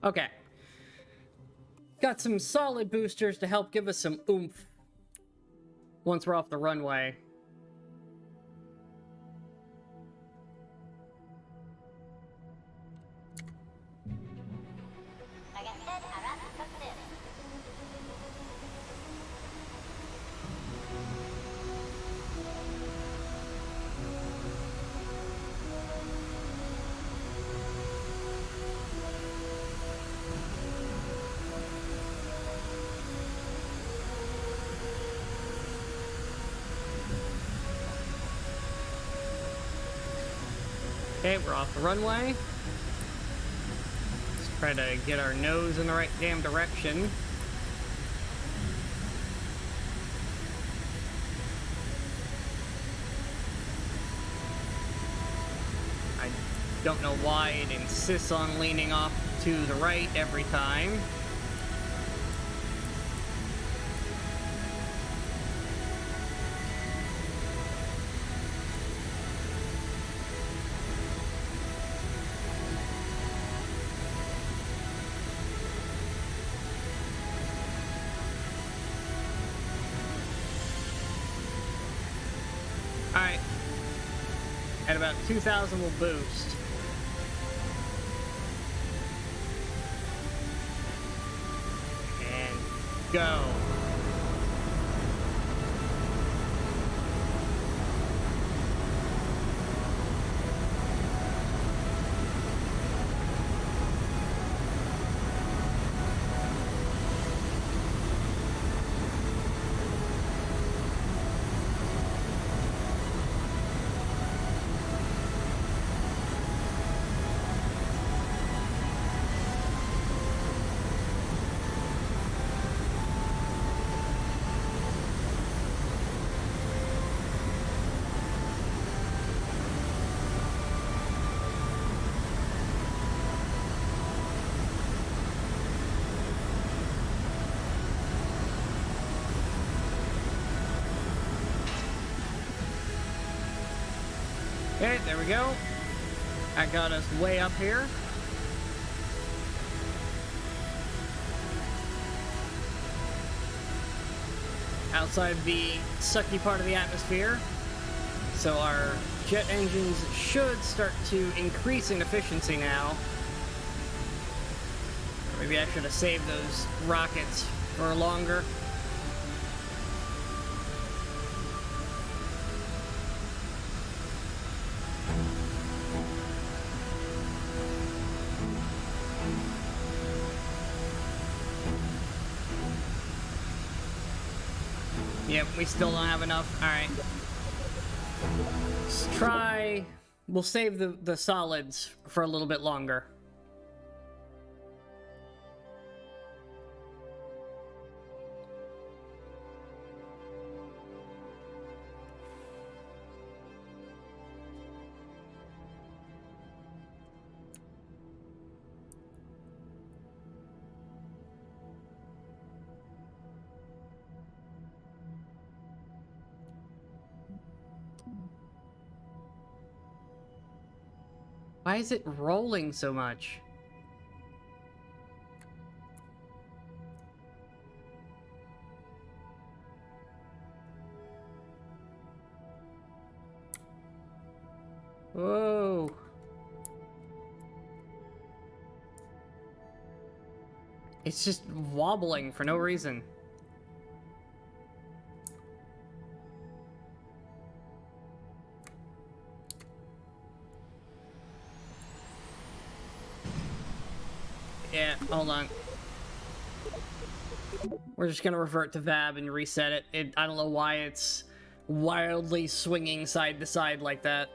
Okay. Got some solid boosters to help give us some oomph once we're off the runway. Okay, we're off the runway. Let's try to get our nose in the right damn direction. I don't know why it insists on leaning off to the right every time. Alright. At about 2,000 we'll boost. And go. Okay, there we go. That got us way up here. outside the sucky part of the atmosphere. So our jet engines should start to increase in efficiency now. Or maybe I should have saved those rockets for longer. Yep, we still don't have enough. Alright. Let's try... We'll save the solids for a little bit longer. Why is it rolling so much? Whoa. It's just wobbling for no reason. Yeah, hold on. We're just gonna revert to VAB and reset it. I don't know why it's wildly swinging side to side like that.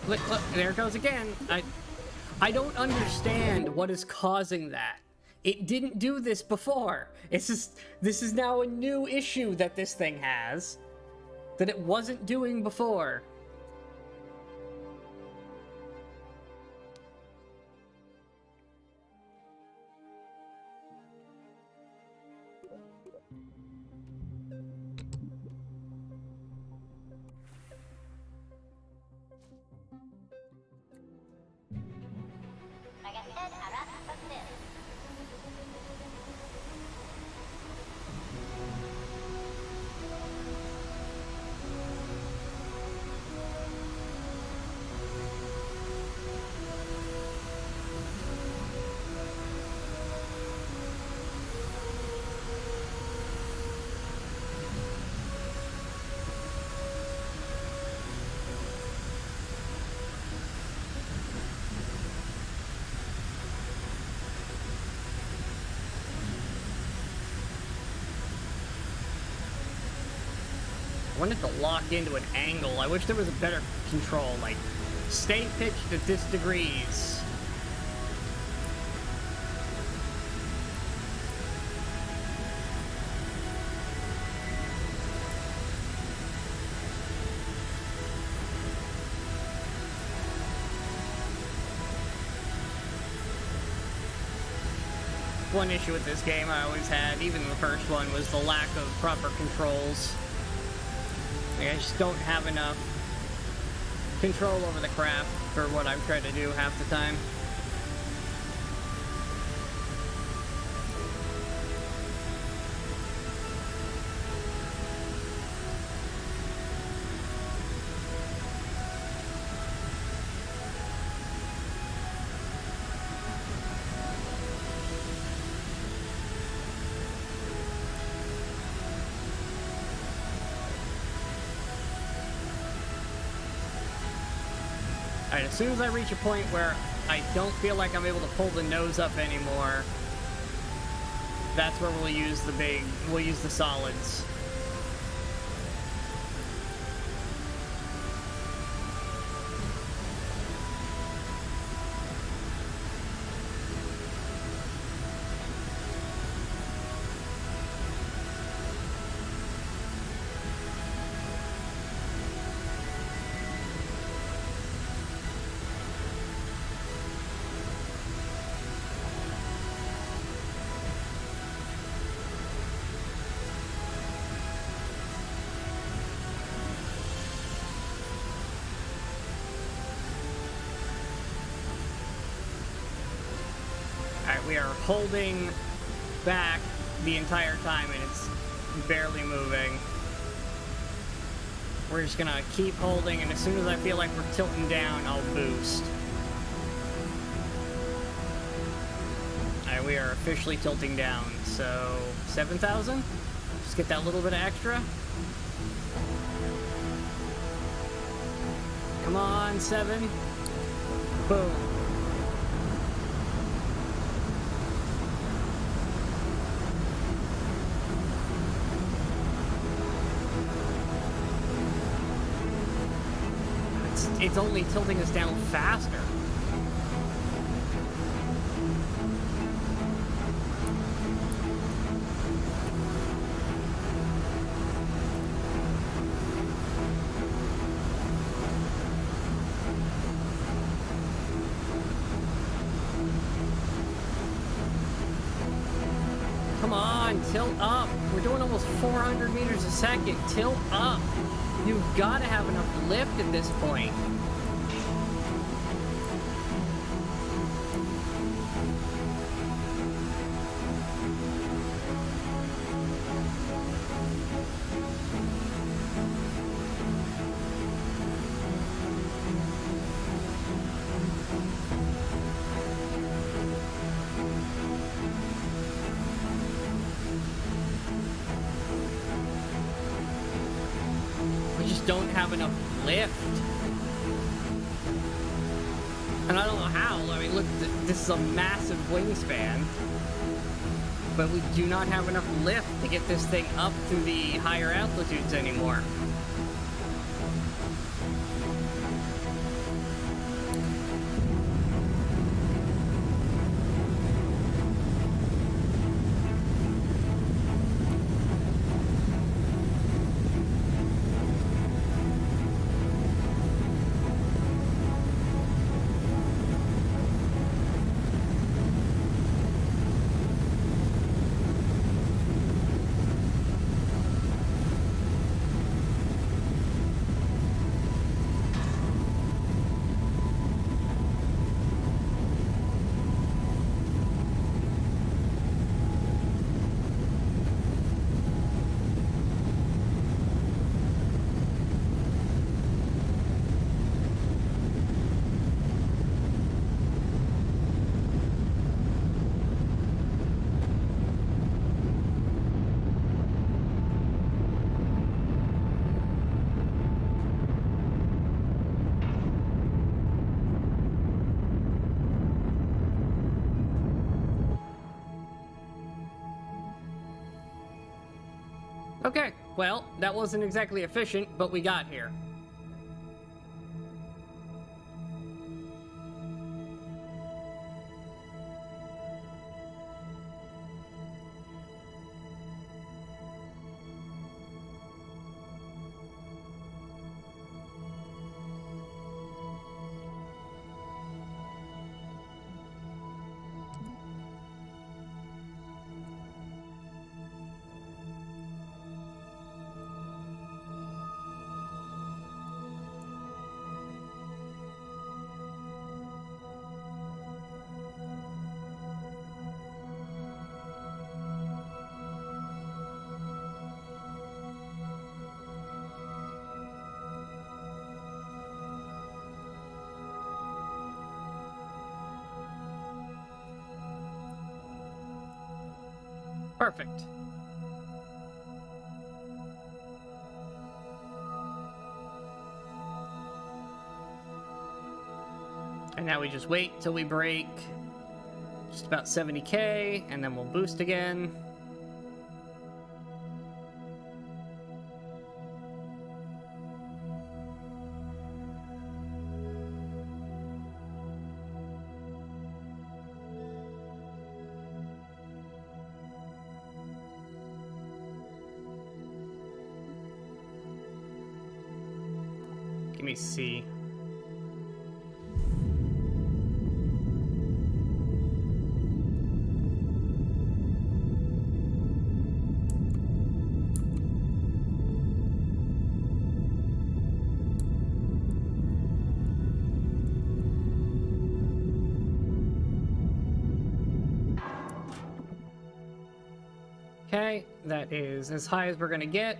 Look, there it goes again. I don't understand what is causing that. It didn't do this before. It's just, this is now a new issue that this thing has that it wasn't doing before. I wanted to lock into an angle. I wish there was a better control, like, stay pitched at this degrees. One issue with this game I always had, even the first one, was the lack of proper controls. Like, I just don't have enough control over the craft for what I'm trying to do half the time. Alright, as soon as I reach a point where I don't feel like I'm able to pull the nose up anymore, that's where we'll use the solids. holding back the entire time and it's barely moving. We're just gonna keep holding, and as soon as I feel like we're tilting down, I'll boost. Alright, we are officially tilting down, so 7,000? Just get that little bit of extra. Come on, 7. Boom. It's only tilting us down faster. Come on, tilt up. We're doing almost 400 meters a second. Tilt up. You've got to have enough lift at this point. Don't have enough lift. And I don't know how. I mean, look, this is a massive wingspan. But we do not have enough lift to get this thing up to the higher altitudes anymore. Okay, well, that wasn't exactly efficient, but we got here. Perfect. And now we just wait till we break just about 70K, and then we'll boost again. Give me C. Okay, that is as high as we're gonna get.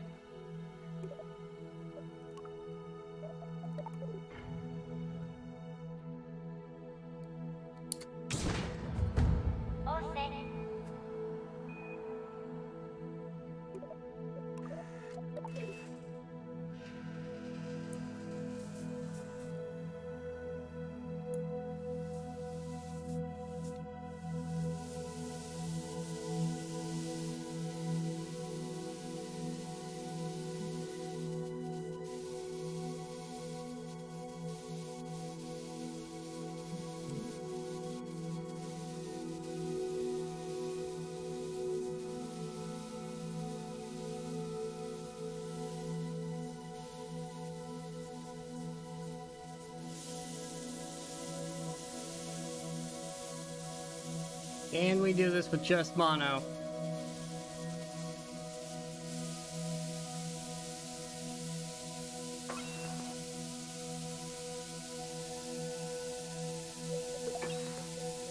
And we do this with just mono.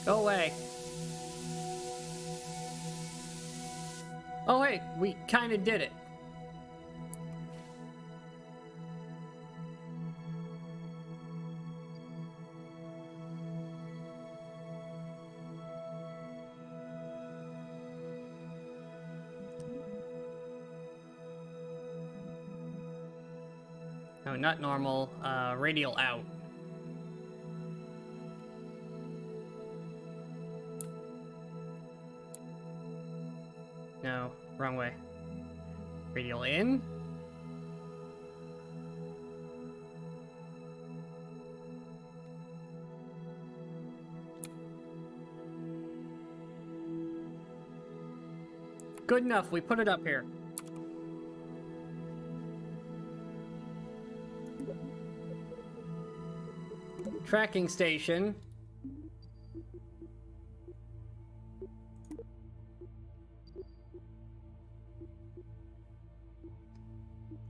Go away. Oh hey, we kinda did it. No, not normal, radial out. No, wrong way. Radial in? Good enough, we put it up here. Tracking station.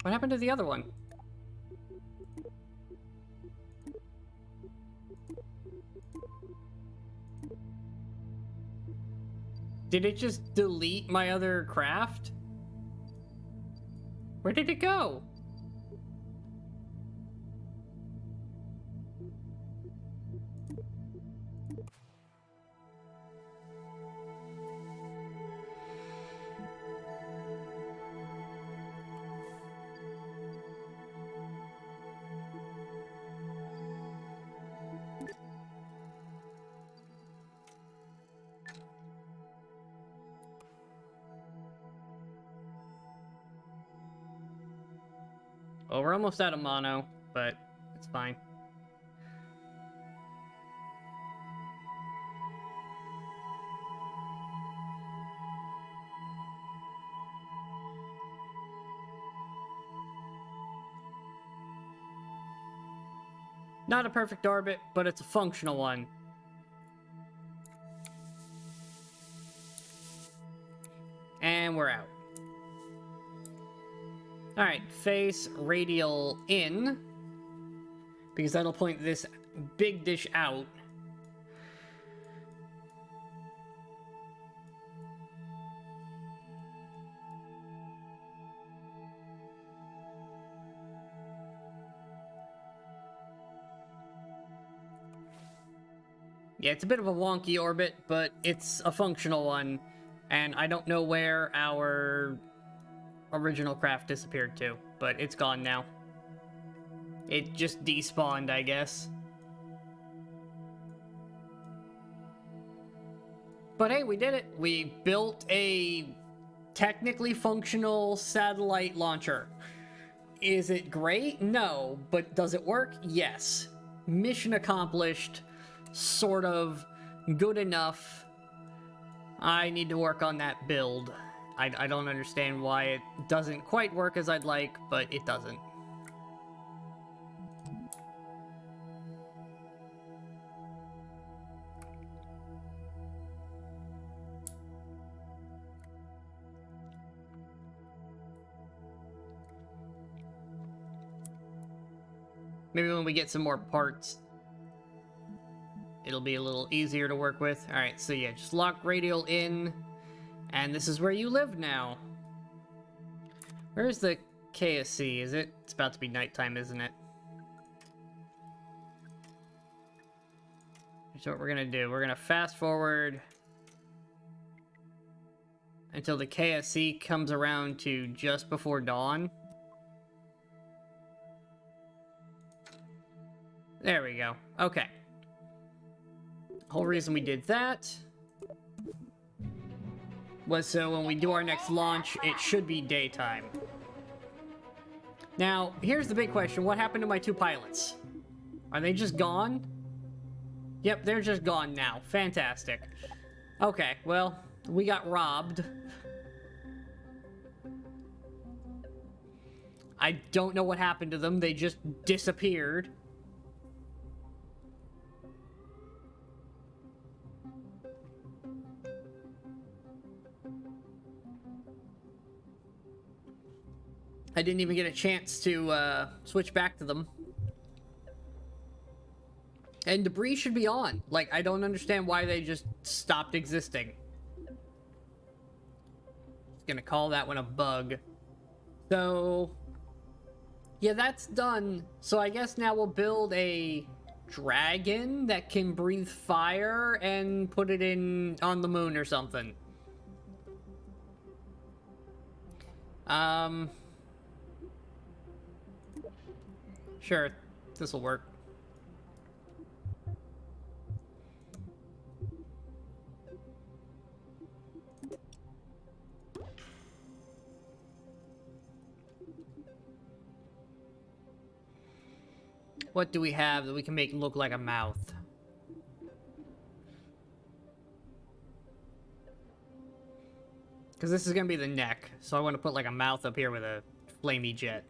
What happened to the other one? Did it just delete my other craft? Where did it go? Well, we're almost out of mono, but it's fine. Not a perfect orbit, but it's a functional one. And we're out. Alright, face radial in, because that'll point this big dish out. Yeah, it's a bit of a wonky orbit, but it's a functional one, and I don't know where our original craft disappeared to, but it's gone now. It just despawned, I guess. But hey, we did it! We built a technically functional satellite launcher. Is it great? No. But does it work? Yes. Mission accomplished. Sort of. Good enough. I need to work on that build. I don't understand why it doesn't quite work as I'd like, but it doesn't. Maybe when we get some more parts, it'll be a little easier to work with. Alright, so yeah, just lock radial in, And this is where you live now. Where's the KSC? Is it? It's about to be nighttime, isn't it? Here's what we're gonna do. We're gonna fast forward until the KSC comes around to just before dawn. There we go. Okay. Whole reason we did that was so when we do our next launch, it should be daytime. Now, here's the big question. What happened to my 2 pilots? Are they just gone? Yep, they're just gone now. Fantastic. Okay, well, we got robbed. I don't know what happened to them. They just disappeared. I didn't even get a chance to switch back to them. And debris should be on. Like, I don't understand why they just stopped existing. Just gonna call that one a bug. So, yeah, that's done. So I guess now we'll build a dragon that can breathe fire and put it in on the moon or something. Sure, this will work. What do we have that we can make look like a mouth? Because this is going to be the neck, so I want to put like a mouth up here with a flamey jet.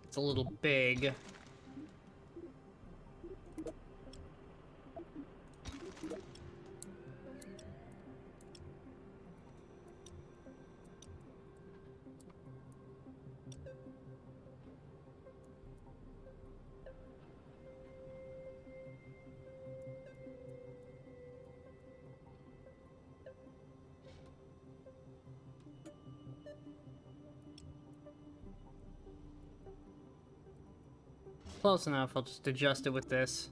It's a little big. Close enough, I'll just adjust it with this.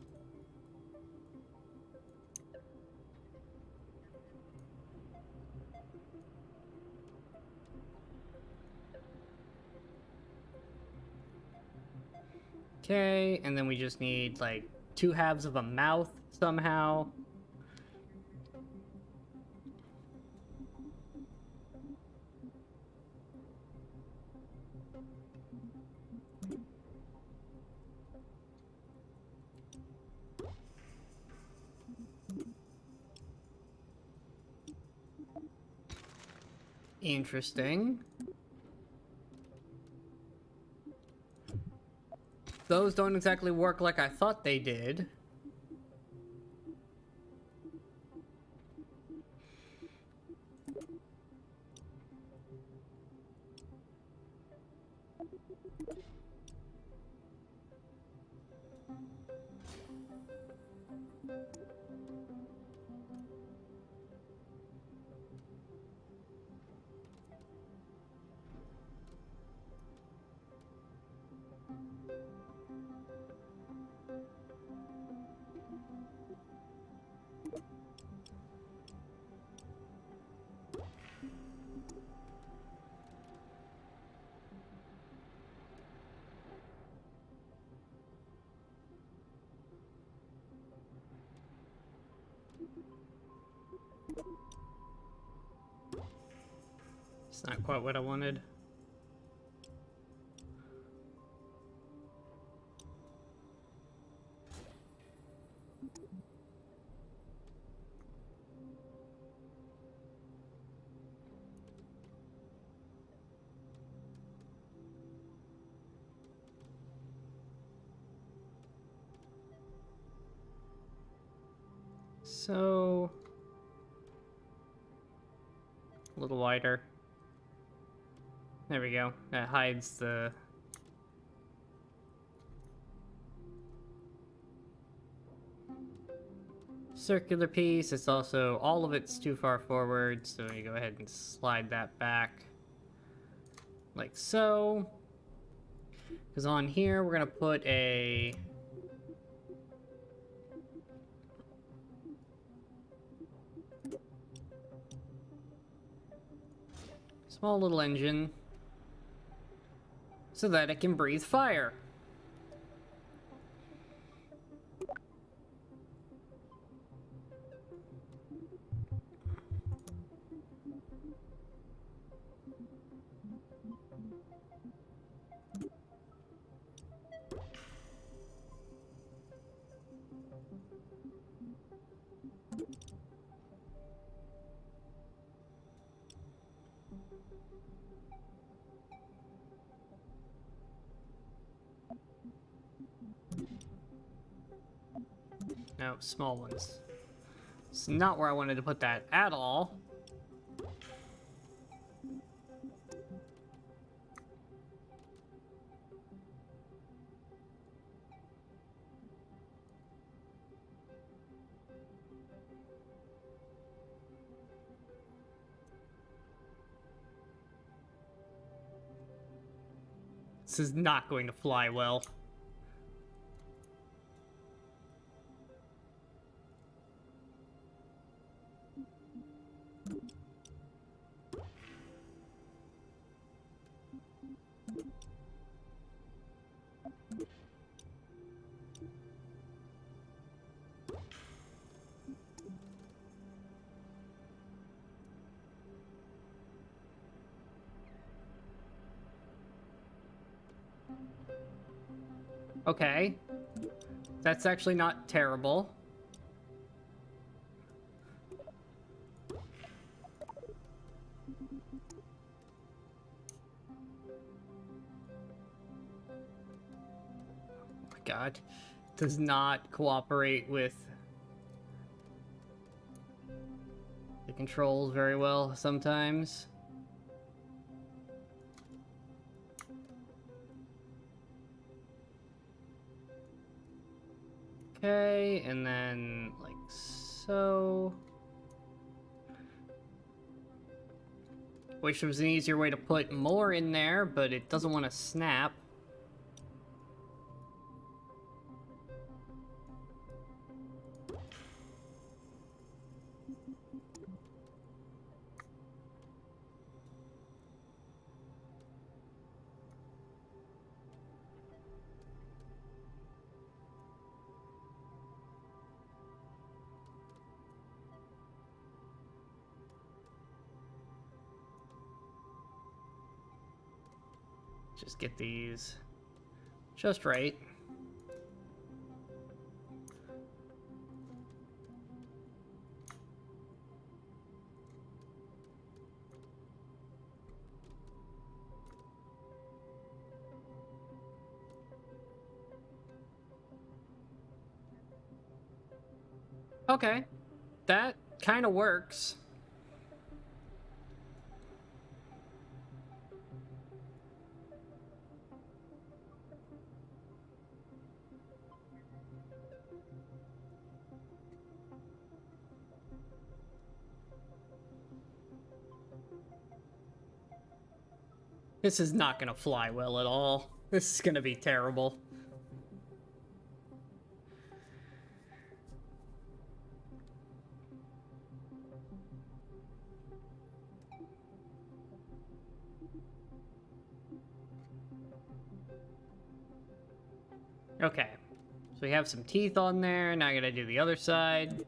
Okay, and then we just need like 2 halves of a mouth somehow. Interesting. Those don't exactly work like I thought they did. It's not quite what I wanted. So little wider. There we go. That hides the... circular piece. It's also, all of it's too far forward, so you go ahead and slide that back. Like so. Because on here, we're going to put a... small little engine. So that it can breathe fire. No, small ones. It's not where I wanted to put that at all. This is not going to fly well. Okay. That's actually not terrible. Oh my god. Does not cooperate with the controls very well sometimes. Okay, and then like so. Wish there was an easier way to put more in there, but it doesn't want to snap. Just get these just right. Okay, that kind of works. This is not gonna fly well at all. This is gonna be terrible. Okay, so we have some teeth on there. Now I gotta do the other side.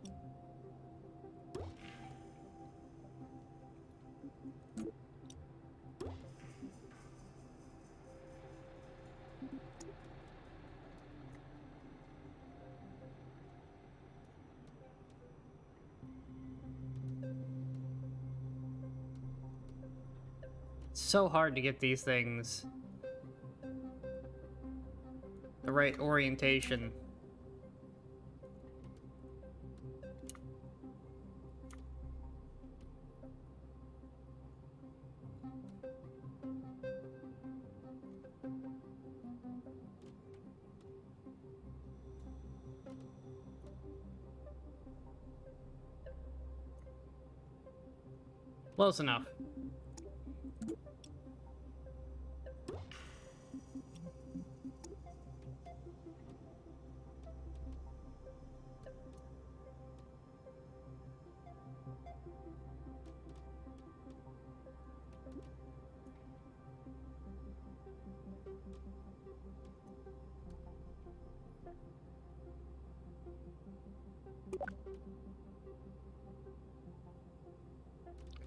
It's so hard to get these things the right orientation. Close enough.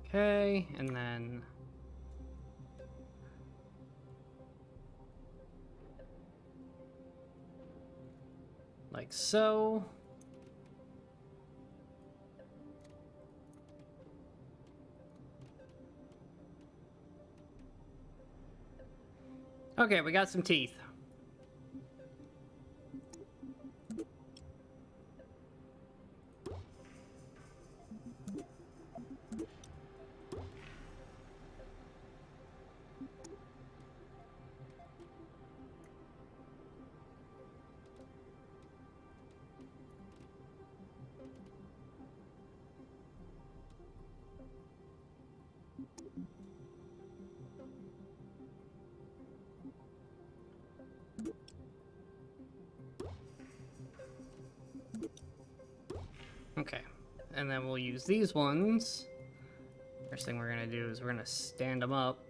Okay, and then like so. Okay, we got some teeth. Okay, and then we'll use these ones. First thing we're gonna do is we're gonna stand them up.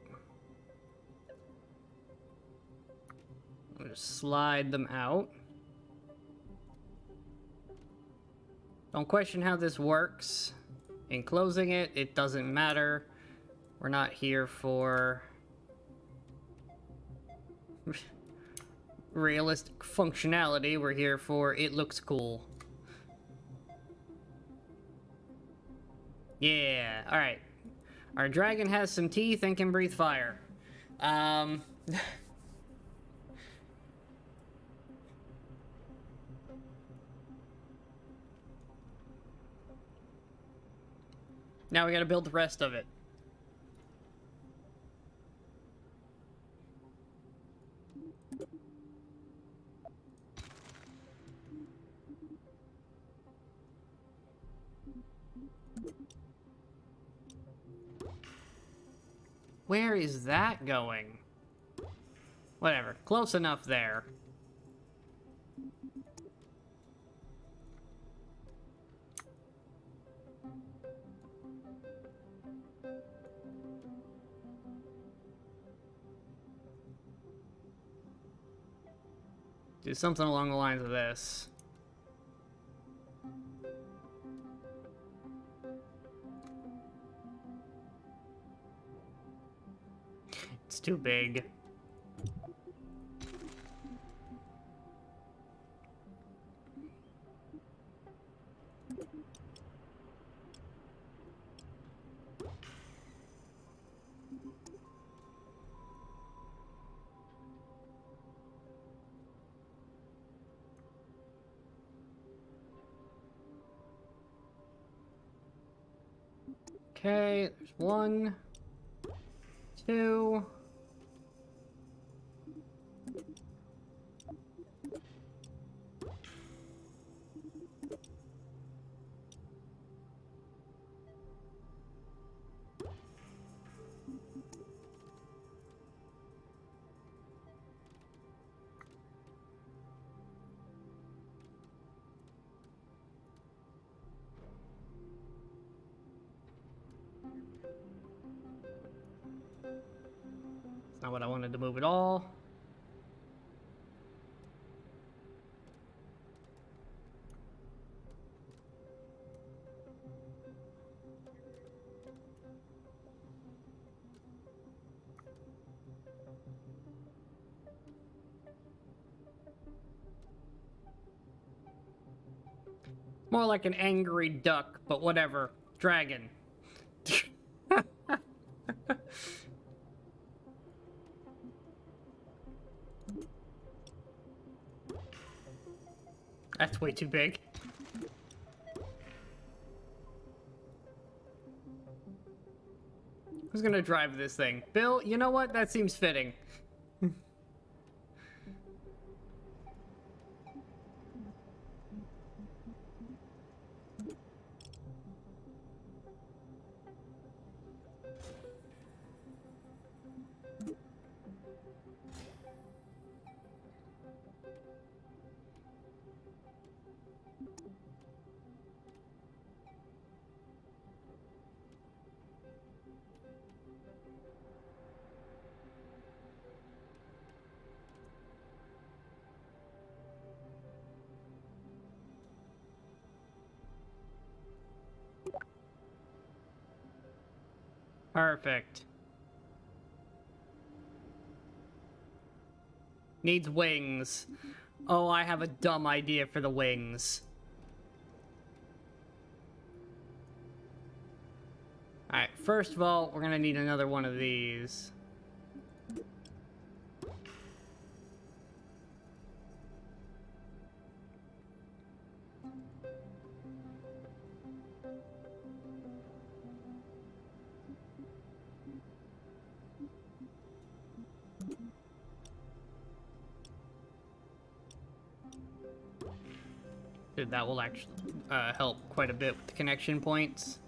I'm gonna slide them out. Don't question how this works. In closing it, it doesn't matter. We're not here for realistic functionality. We're here for it looks cool. Yeah, alright. Our dragon has some teeth and can breathe fire. Now we gotta build the rest of it. Where is that going? Whatever. Close enough there. Do something along the lines of this. It's too big. Okay, there's 1, 2. It's not what I wanted to move at all. More like an angry duck, but whatever. Dragon. That's way too big. Who's gonna drive this thing? Bill, you know what? That seems fitting. Perfect. Needs wings. Oh, I have a dumb idea for the wings. Alright, first of all, we're gonna need another one of these. Dude, that will actually help quite a bit with the connection points.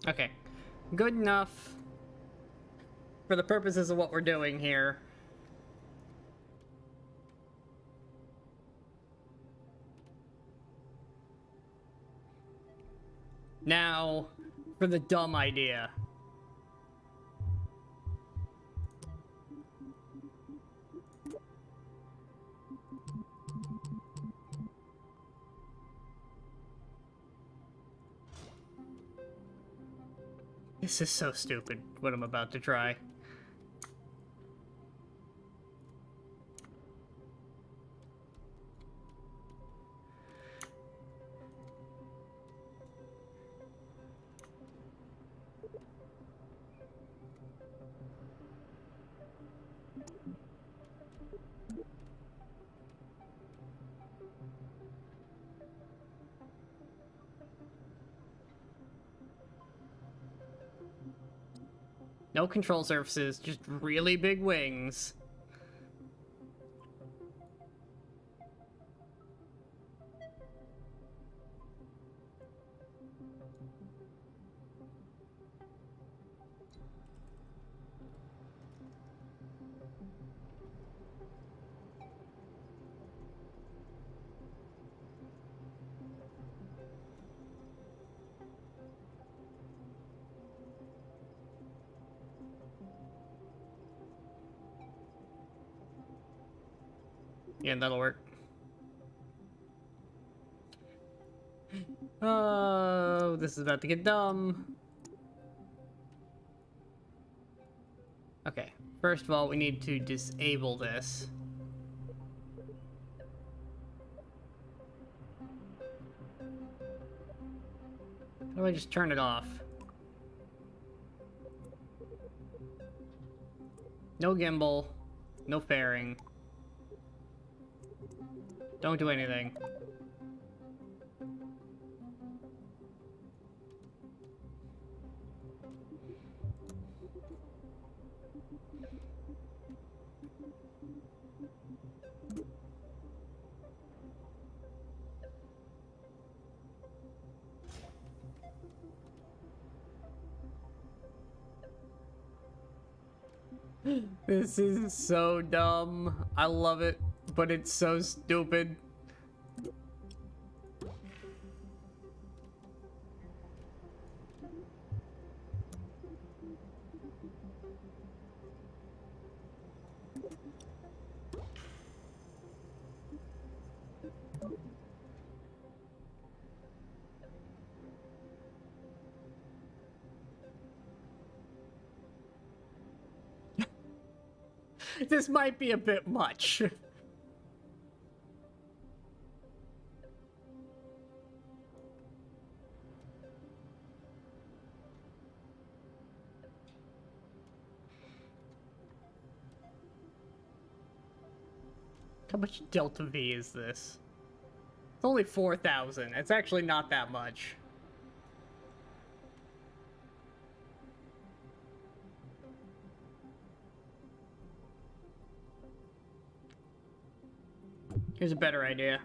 Okay, good enough for the purposes of what we're doing here. Now, for the dumb idea. This is so stupid, what I'm about to try. No control surfaces, just really big wings. Yeah, that'll work. Oh, this is about to get dumb. Okay, first of all, we need to disable this. How do I just turn it off? No gimbal, no fairing. Don't do anything. This is so dumb. I love it, but it's so stupid. This might be a bit much. How much Delta V is this? It's only 4,000. It's actually not that much. Here's a better idea.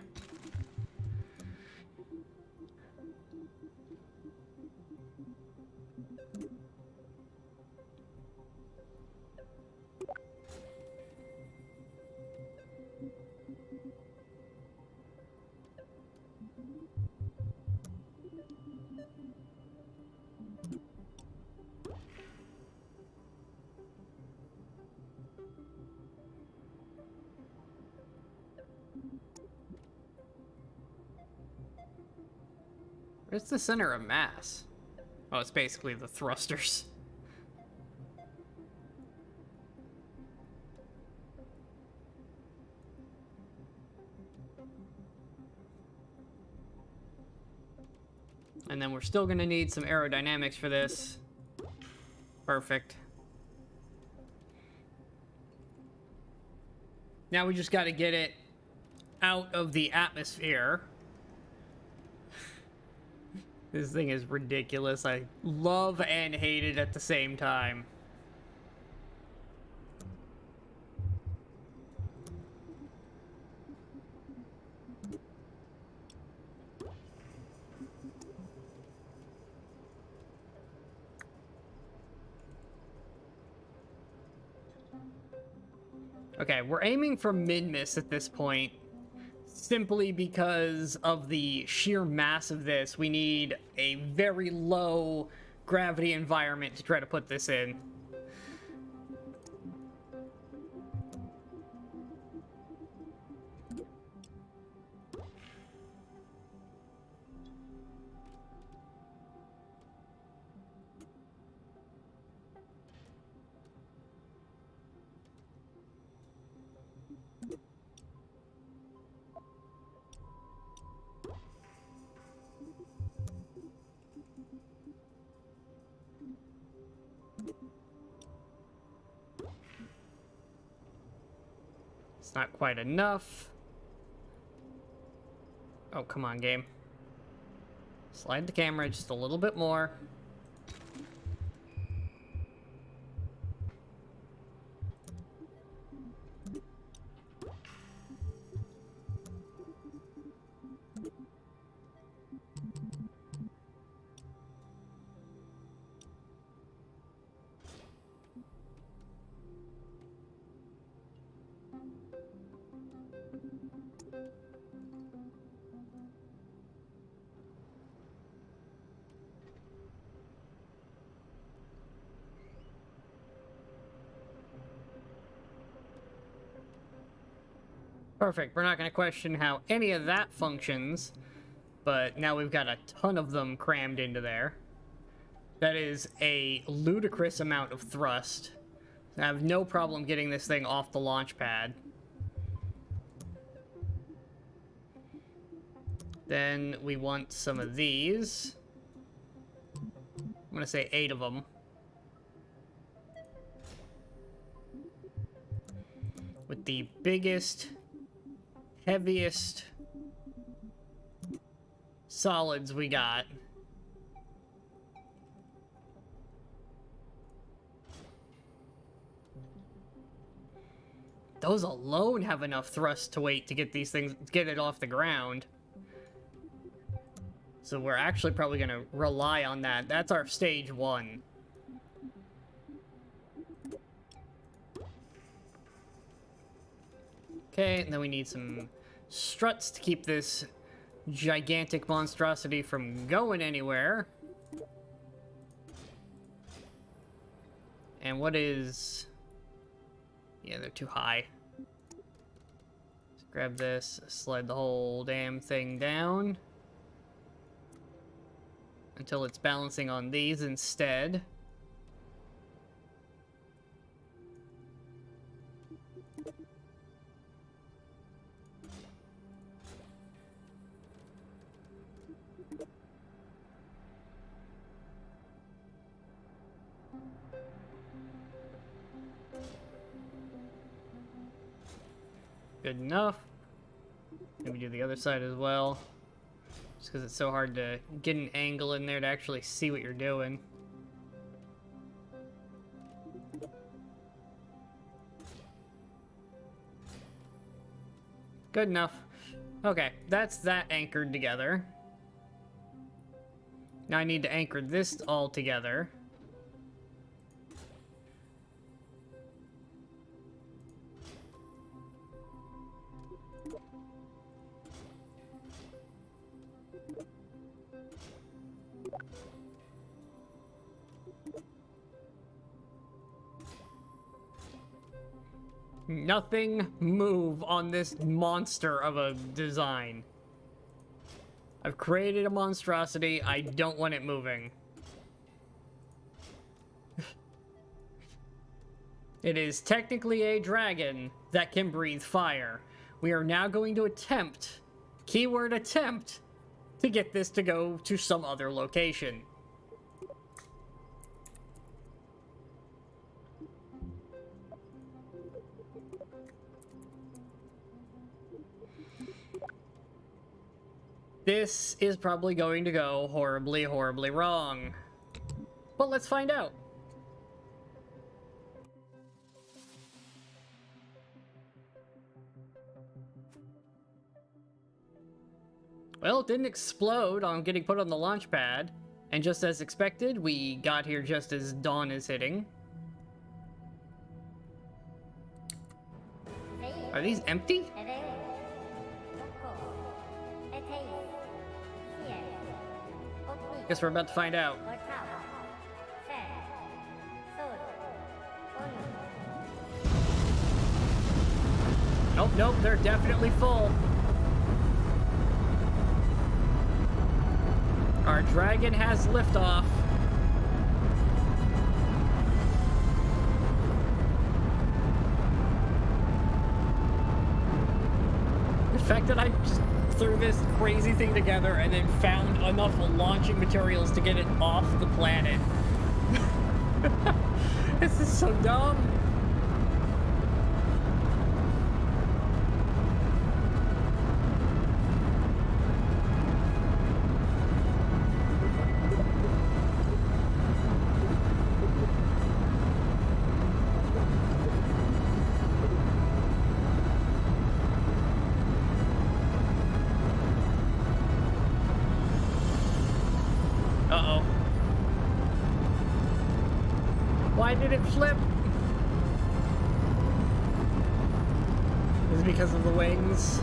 Where's the center of mass? Oh, it's basically the thrusters. And then we're still gonna need some aerodynamics for this. Perfect. Now we just gotta get it out of the atmosphere. This thing is ridiculous. I love and hate it at the same time. Okay, we're aiming for mid-miss at this point, simply because of the sheer mass of this. We need a very low gravity environment to try to put this in. It's not quite enough. Oh, come on, game. Slide the camera just a little bit more. Perfect. We're not going to question how any of that functions, but now we've got a ton of them crammed into there. That is a ludicrous amount of thrust. I have no problem getting this thing off the launch pad. Then we want some of these. I'm going to say 8 of them. With the biggest, heaviest solids we got. Those alone have enough thrust to weight to get these things, get it off the ground. So we're actually probably going to rely on that. That's our stage 1. Okay, and then we need some struts to keep this gigantic monstrosity from going anywhere. And what is... Yeah, they're too high. Let's grab this, slide the whole damn thing down. Until it's balancing on these instead. Good enough. Maybe do the other side as well. Just because it's so hard to get an angle in there to actually see what you're doing. Good enough. Okay, that's that anchored together. Now I need to anchor this all together. Nothing move on this monster of a design. I've created a monstrosity. I don't want it moving. It is technically a dragon that can breathe fire. We are now going to attempt, keyword attempt, to get this to go to some other location. This is probably going to go horribly, horribly wrong. But let's find out. Well, it didn't explode on getting put on the launch pad. And just as expected, we got here just as dawn is hitting. Are these empty? Guess we're about to find out. Nope, nope, they're definitely full. Our dragon has liftoff. The fact that I just threw this crazy thing together and then found enough launching materials to get it off the planet. This is so dumb. Why did it flip? Is it because of the wings?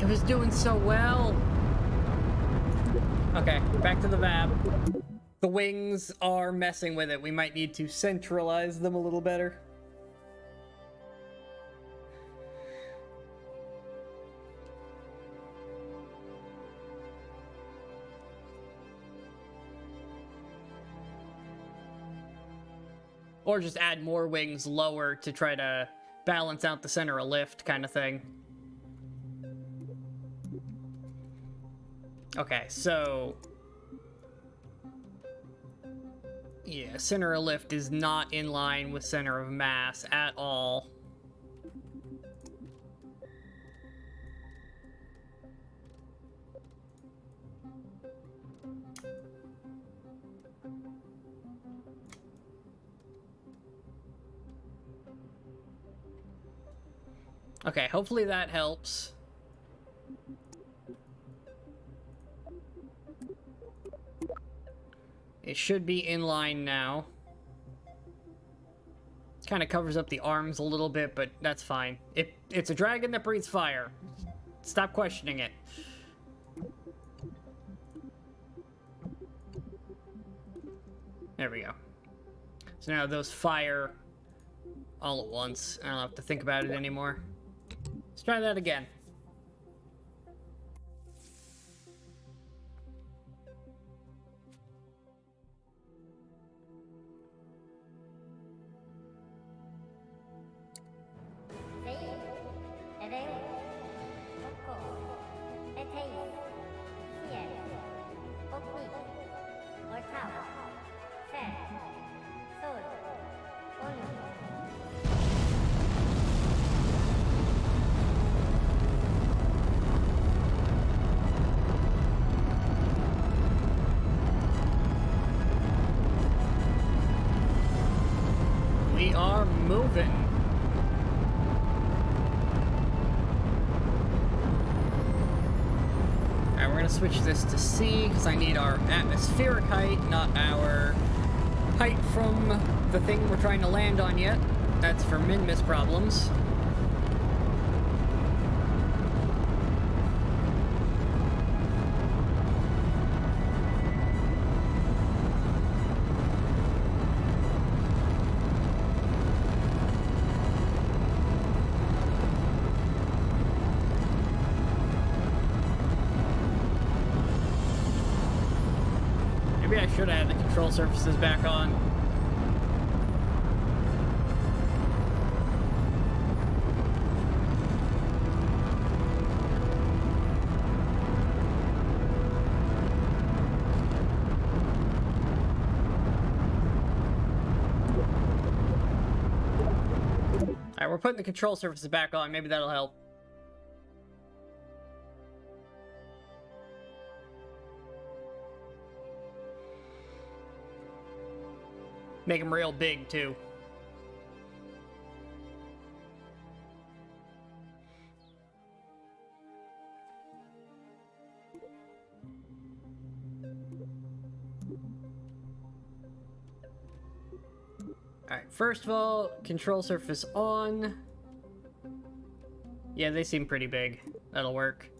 It was doing so well. Okay, back to the VAB. The wings are messing with it. We might need to centralize them a little better. Or just add more wings lower to try to balance out the center of lift kind of thing. Okay, so... yeah, center of lift is not in line with center of mass at all. Okay, hopefully that helps. It should be in line now. Kind of covers up the arms a little bit, but that's fine. It's a dragon that breathes fire. Stop questioning it. There we go. So now those fire all at once. I don't have to think about it anymore. Let's try that again. We are moving. Alright, we're gonna switch this to C because I need our atmospheric height, not our height from the thing we're trying to land on yet. That's for min-miss problems. should have had the control surfaces back on. Alright, we're putting the control surfaces back on. Maybe that'll help. Make them real big, too. Alright, first of all, control surface on. Yeah, they seem pretty big. That'll work.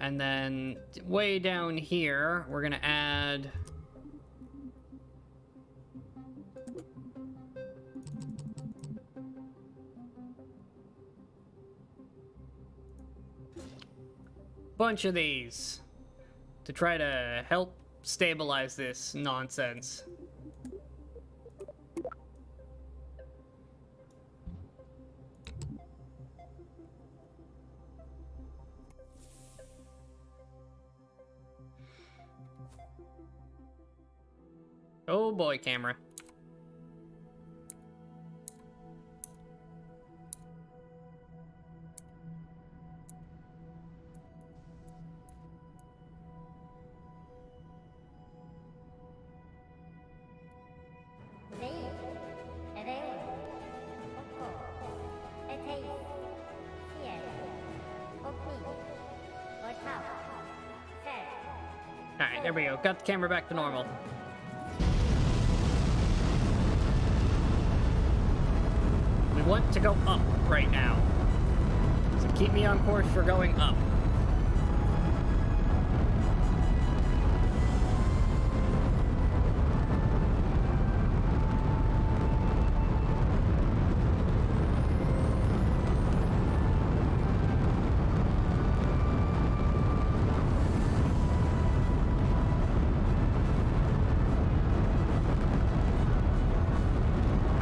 And then, way down here, we're gonna add... bunch of these to try to help stabilize this nonsense. Oh boy, camera. Alright, there we go. Got the camera back to normal. We want to go up right now. So keep me on course for going up.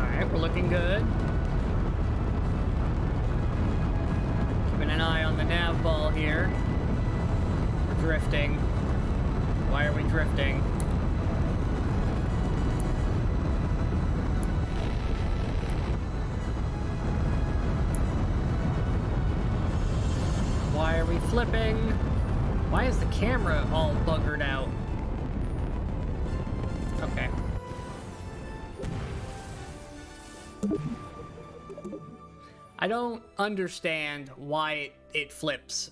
Alright, we're looking good. Nav ball here. We're drifting. Why are we drifting? Why are we flipping? Why is the camera all buggered out? Okay. I don't understand why it flips.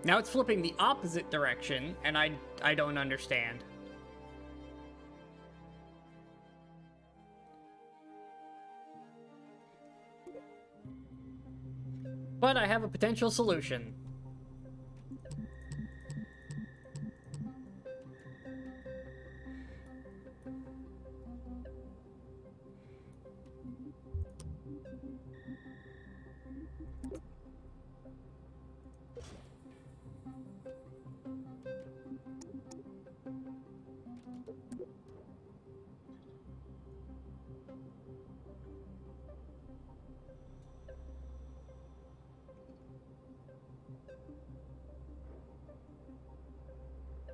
Now it's flipping the opposite direction, and I don't understand. But I have a potential solution.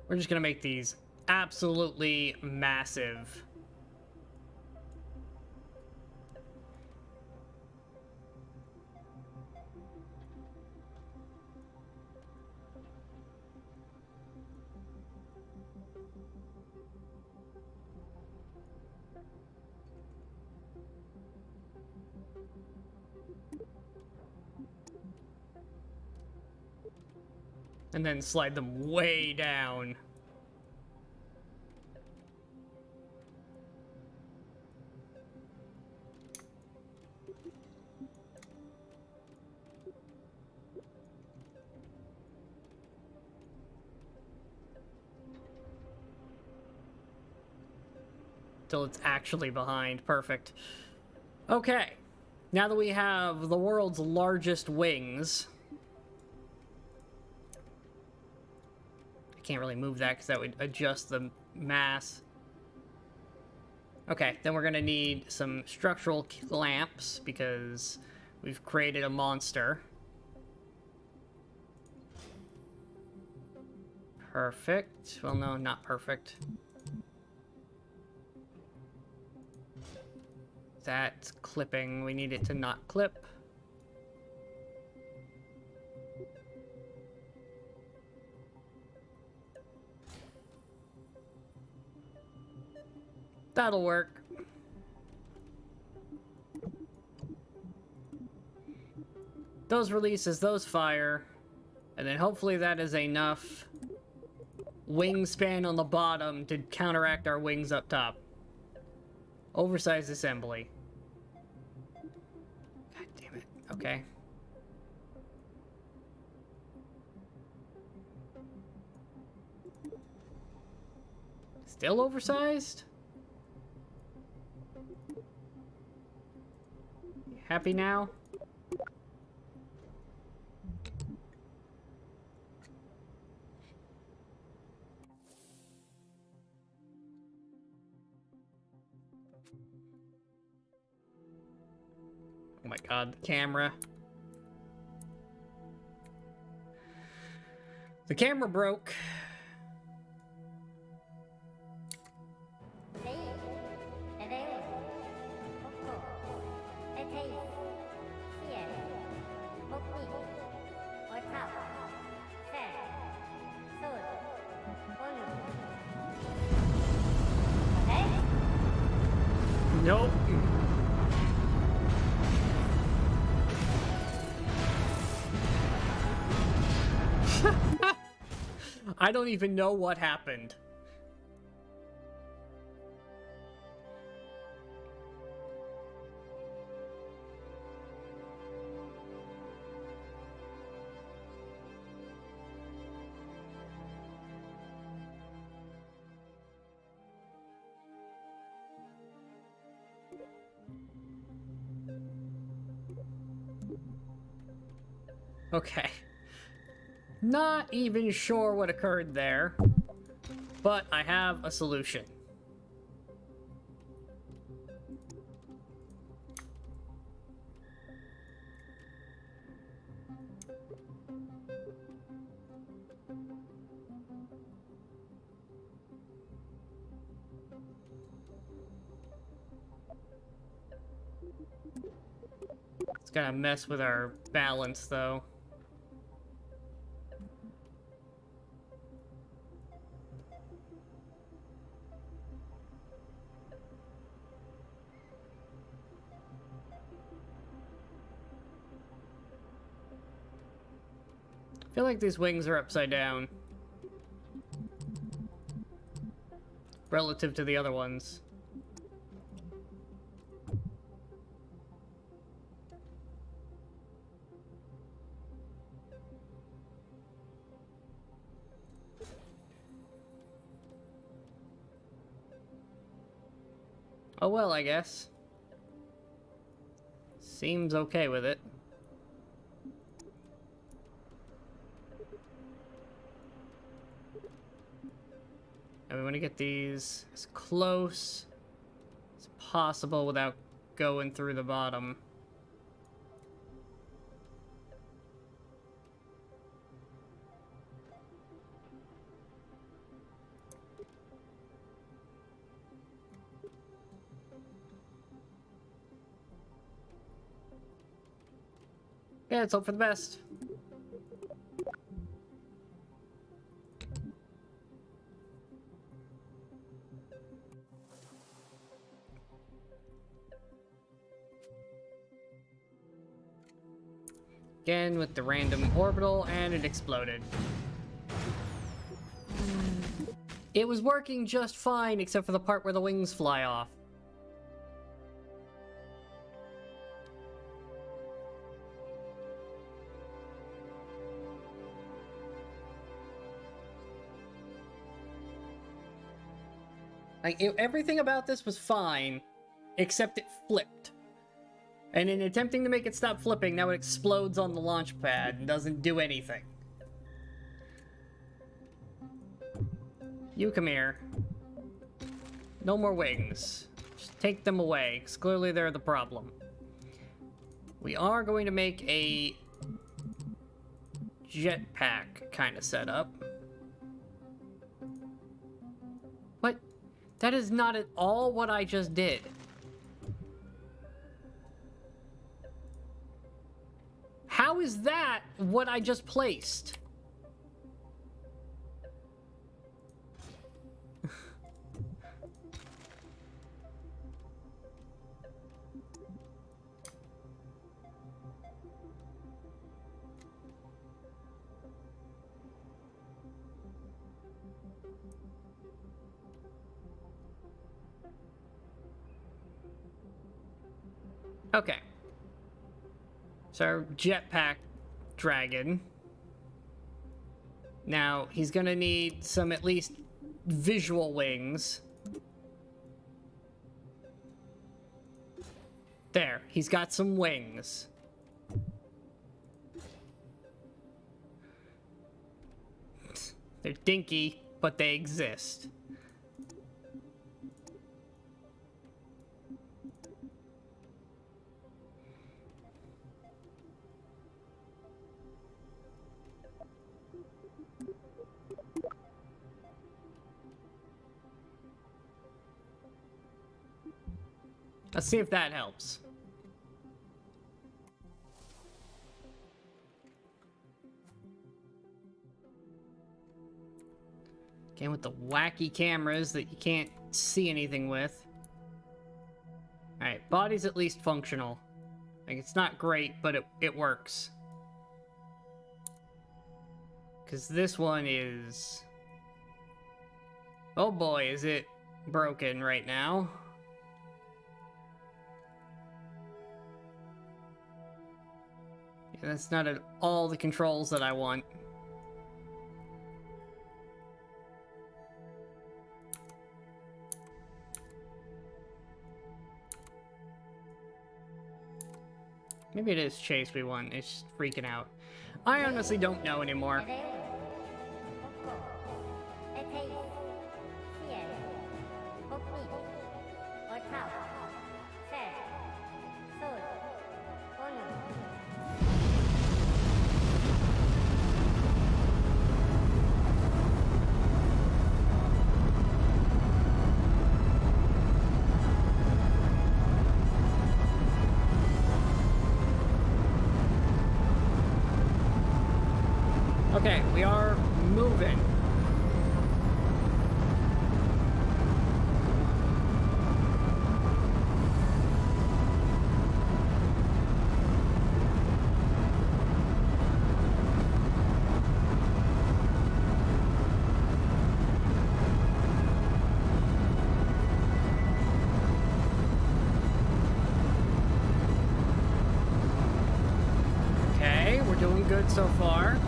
We're just gonna make these absolutely massive. And then slide them way down. Till it's actually behind. Perfect. Okay. Now that we have the world's largest wings, I can't really move that because that would adjust the mass. Okay, then we're gonna need some structural clamps because we've created a monster. Perfect. Well, no, not perfect. That's clipping. We need it to not clip. That'll work. Those releases, those fire. And then hopefully that is enough wingspan on the bottom to counteract our wings up top. Oversized assembly. God damn it. Okay. Still oversized? Happy now? Oh my god, the camera. The camera broke. Nope. I don't even know what happened. Okay. Not even sure what occurred there, but I have a solution. It's gonna mess with our balance, though. I feel like these wings are upside down relative to the other ones. Oh well, I guess. Seems okay with it. And we want to get these as close as possible without going through the bottom. Yeah, let's hope for the best. Again with the random orbital, and it exploded. It was working just fine, except for the part where the wings fly off. Like, everything about this was fine, except it flipped. And in attempting to make it stop flipping, now it explodes on the launch pad and doesn't do anything. You come here. No more wings. Just take them away, because clearly they're the problem. We are going to make a jetpack kind of setup. What? That is not at all what I just did. How is that what I just placed? Okay. So our jetpack dragon. Now, he's gonna need some at least visual wings. There, he's got some wings. They're dinky, but they exist. Let's see if that helps. Again, with the wacky cameras that you can't see anything with. Alright, body's at least functional. Like, it's not great, but it works. Because this one is... Oh boy, is it broken right now. That's not at all the controls that I want. Maybe it is Chase we want. It's just freaking out. I honestly don't know anymore. Okay, we are moving. Okay, we're doing good so far.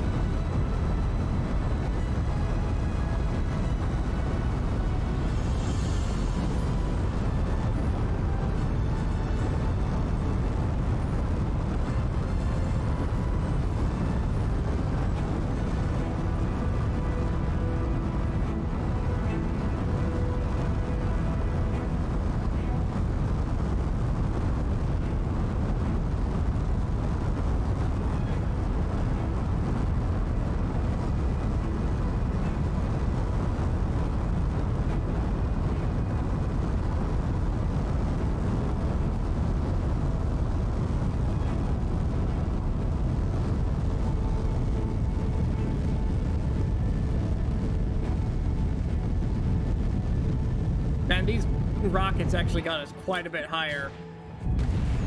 Man, these rockets actually got us quite a bit higher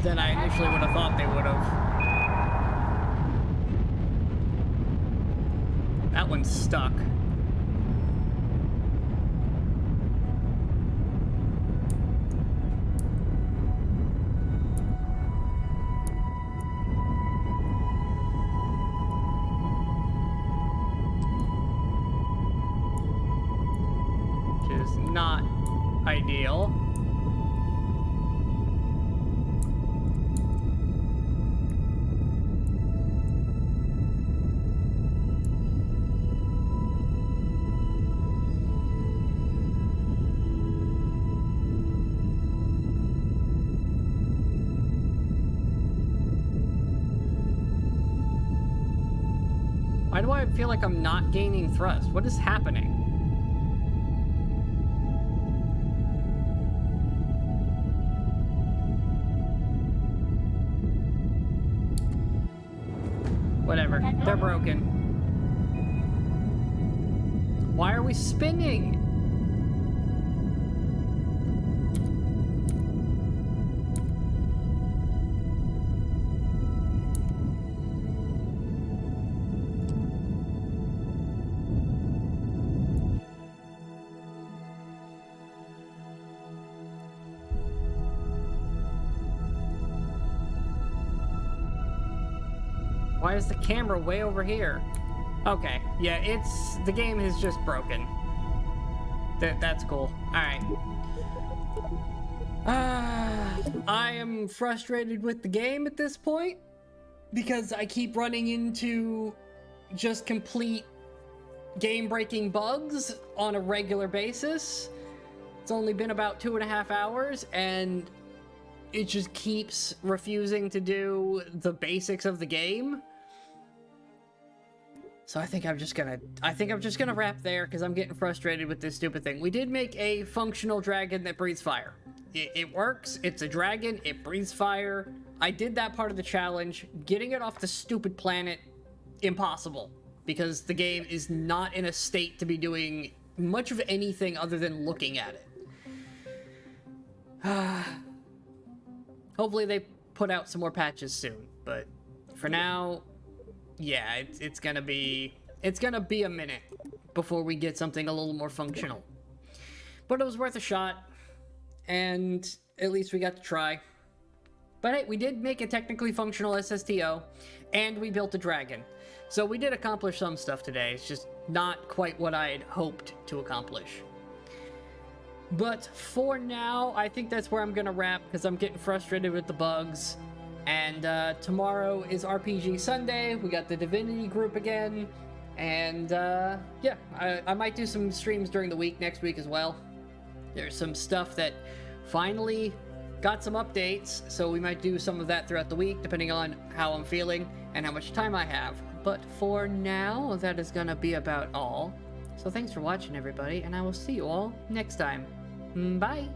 than I initially would have thought they would have. That one's stuck. Which is not ideal. Why do I feel like I'm not gaining thrust? What is happening? Whatever. They're broken. Why are we spinning? Why is the camera way over here? Okay, yeah, the game is just broken. That's cool. Alright. I am frustrated with the game at this point because I keep running into just complete game-breaking bugs on a regular basis. It's only been about 2.5 hours and it just keeps refusing to do the basics of the game. So I think I'm just gonna wrap there because I'm getting frustrated with this stupid thing. We did make a functional dragon that breathes fire. It works, it's a dragon, it breathes fire. I did that part of the challenge. Getting it off the stupid planet, impossible. Because the game is not in a state to be doing much of anything other than looking at it. Hopefully they put out some more patches soon, but for now, yeah, it's gonna be a minute before we get something a little more functional. But it was worth a shot, and at least we got to try. But hey, we did make a technically functional SSTO, and we built a dragon. So we did accomplish some stuff today. It's just not quite what I had hoped to accomplish. But for now, I think that's where I'm gonna wrap, because I'm getting frustrated with the bugs. And tomorrow is RPG Sunday. We got the Divinity group again. And yeah, I might do some streams during the week next week as well. There's some stuff that finally got some updates, so we might do some of that throughout the week, depending on how I'm feeling and how much time I have. But for now, that is gonna be about all. So thanks for watching, everybody, and I will see you all next time. Bye!